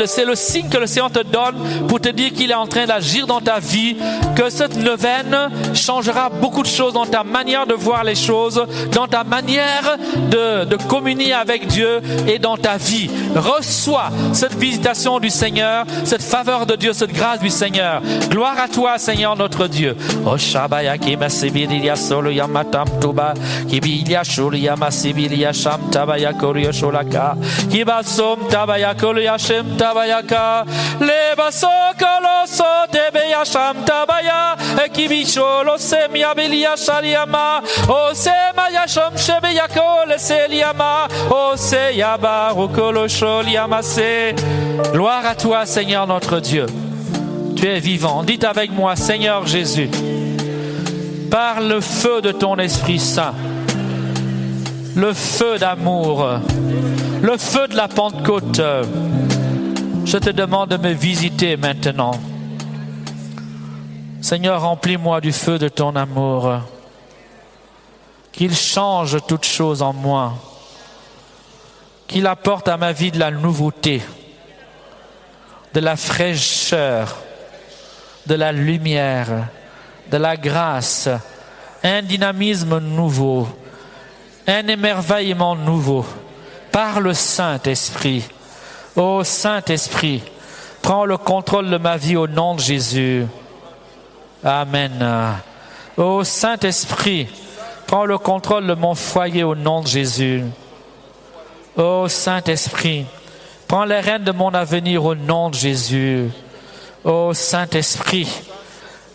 C'est le signe que le Seigneur te donne pour te dire qu'il est en train d'agir dans ta vie, que cette neuvaine changera beaucoup de choses dans ta manière de voir les choses, dans ta manière de communier avec Dieu et dans ta vie. Reçois cette visitation du Seigneur, cette faveur de Dieu, cette grâce du Seigneur. Gloire à toi, Seigneur notre Dieu. Oh Shabaya Kimasibilia Solo Yamatam Tuba Kibilia Shulia Masibilia Sham Tabaya Korio Sholaka Kibasom Tabaya Kolia Shem Tabayaka Lebaso Koloso Tebeya Sham Tabaya Ekibisholo Semia Bilia Shaliama O Semaya Sham Shebeya Kole Seliama O Seyaba Rokolo Sholiama Se. Gloire à toi, Seigneur notre Dieu. Tu es vivant. Dites avec moi, Seigneur Jésus, par le feu de ton Esprit Saint, le feu d'amour, le feu de la Pentecôte, je te demande de me visiter maintenant. Seigneur, remplis-moi du feu de ton amour, qu'il change toutes choses en moi, qu'il apporte à ma vie de la nouveauté, de la fraîcheur, de la lumière, de la grâce, un dynamisme nouveau, un émerveillement nouveau, par le Saint-Esprit. Ô Saint-Esprit, prends le contrôle de ma vie au nom de Jésus. Amen. Ô Saint-Esprit, prends le contrôle de mon foyer au nom de Jésus. Ô Saint-Esprit, prends les rênes de mon avenir au nom de Jésus. Ô Saint-Esprit,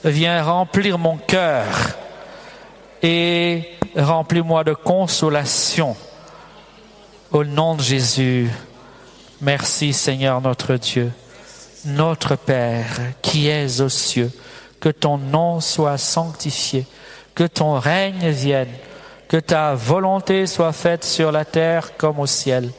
viens remplir mon cœur et remplis-moi de consolation. Au nom de Jésus, merci Seigneur notre Dieu, notre Père qui es aux cieux, que ton nom soit sanctifié, que ton règne vienne, que ta volonté soit faite sur la terre comme au ciel.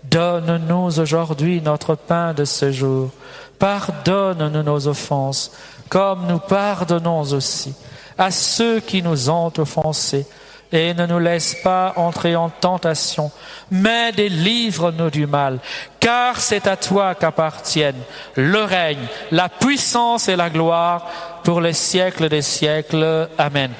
Donne-nous aujourd'hui notre pain de ce jour. Pardonne-nous nos offenses, comme nous pardonnons aussi à ceux qui nous ont offensés. Et ne nous laisse pas entrer en tentation, mais délivre-nous du mal. Car c'est à toi qu'appartiennent le règne, la puissance et la gloire pour les siècles des siècles. Amen.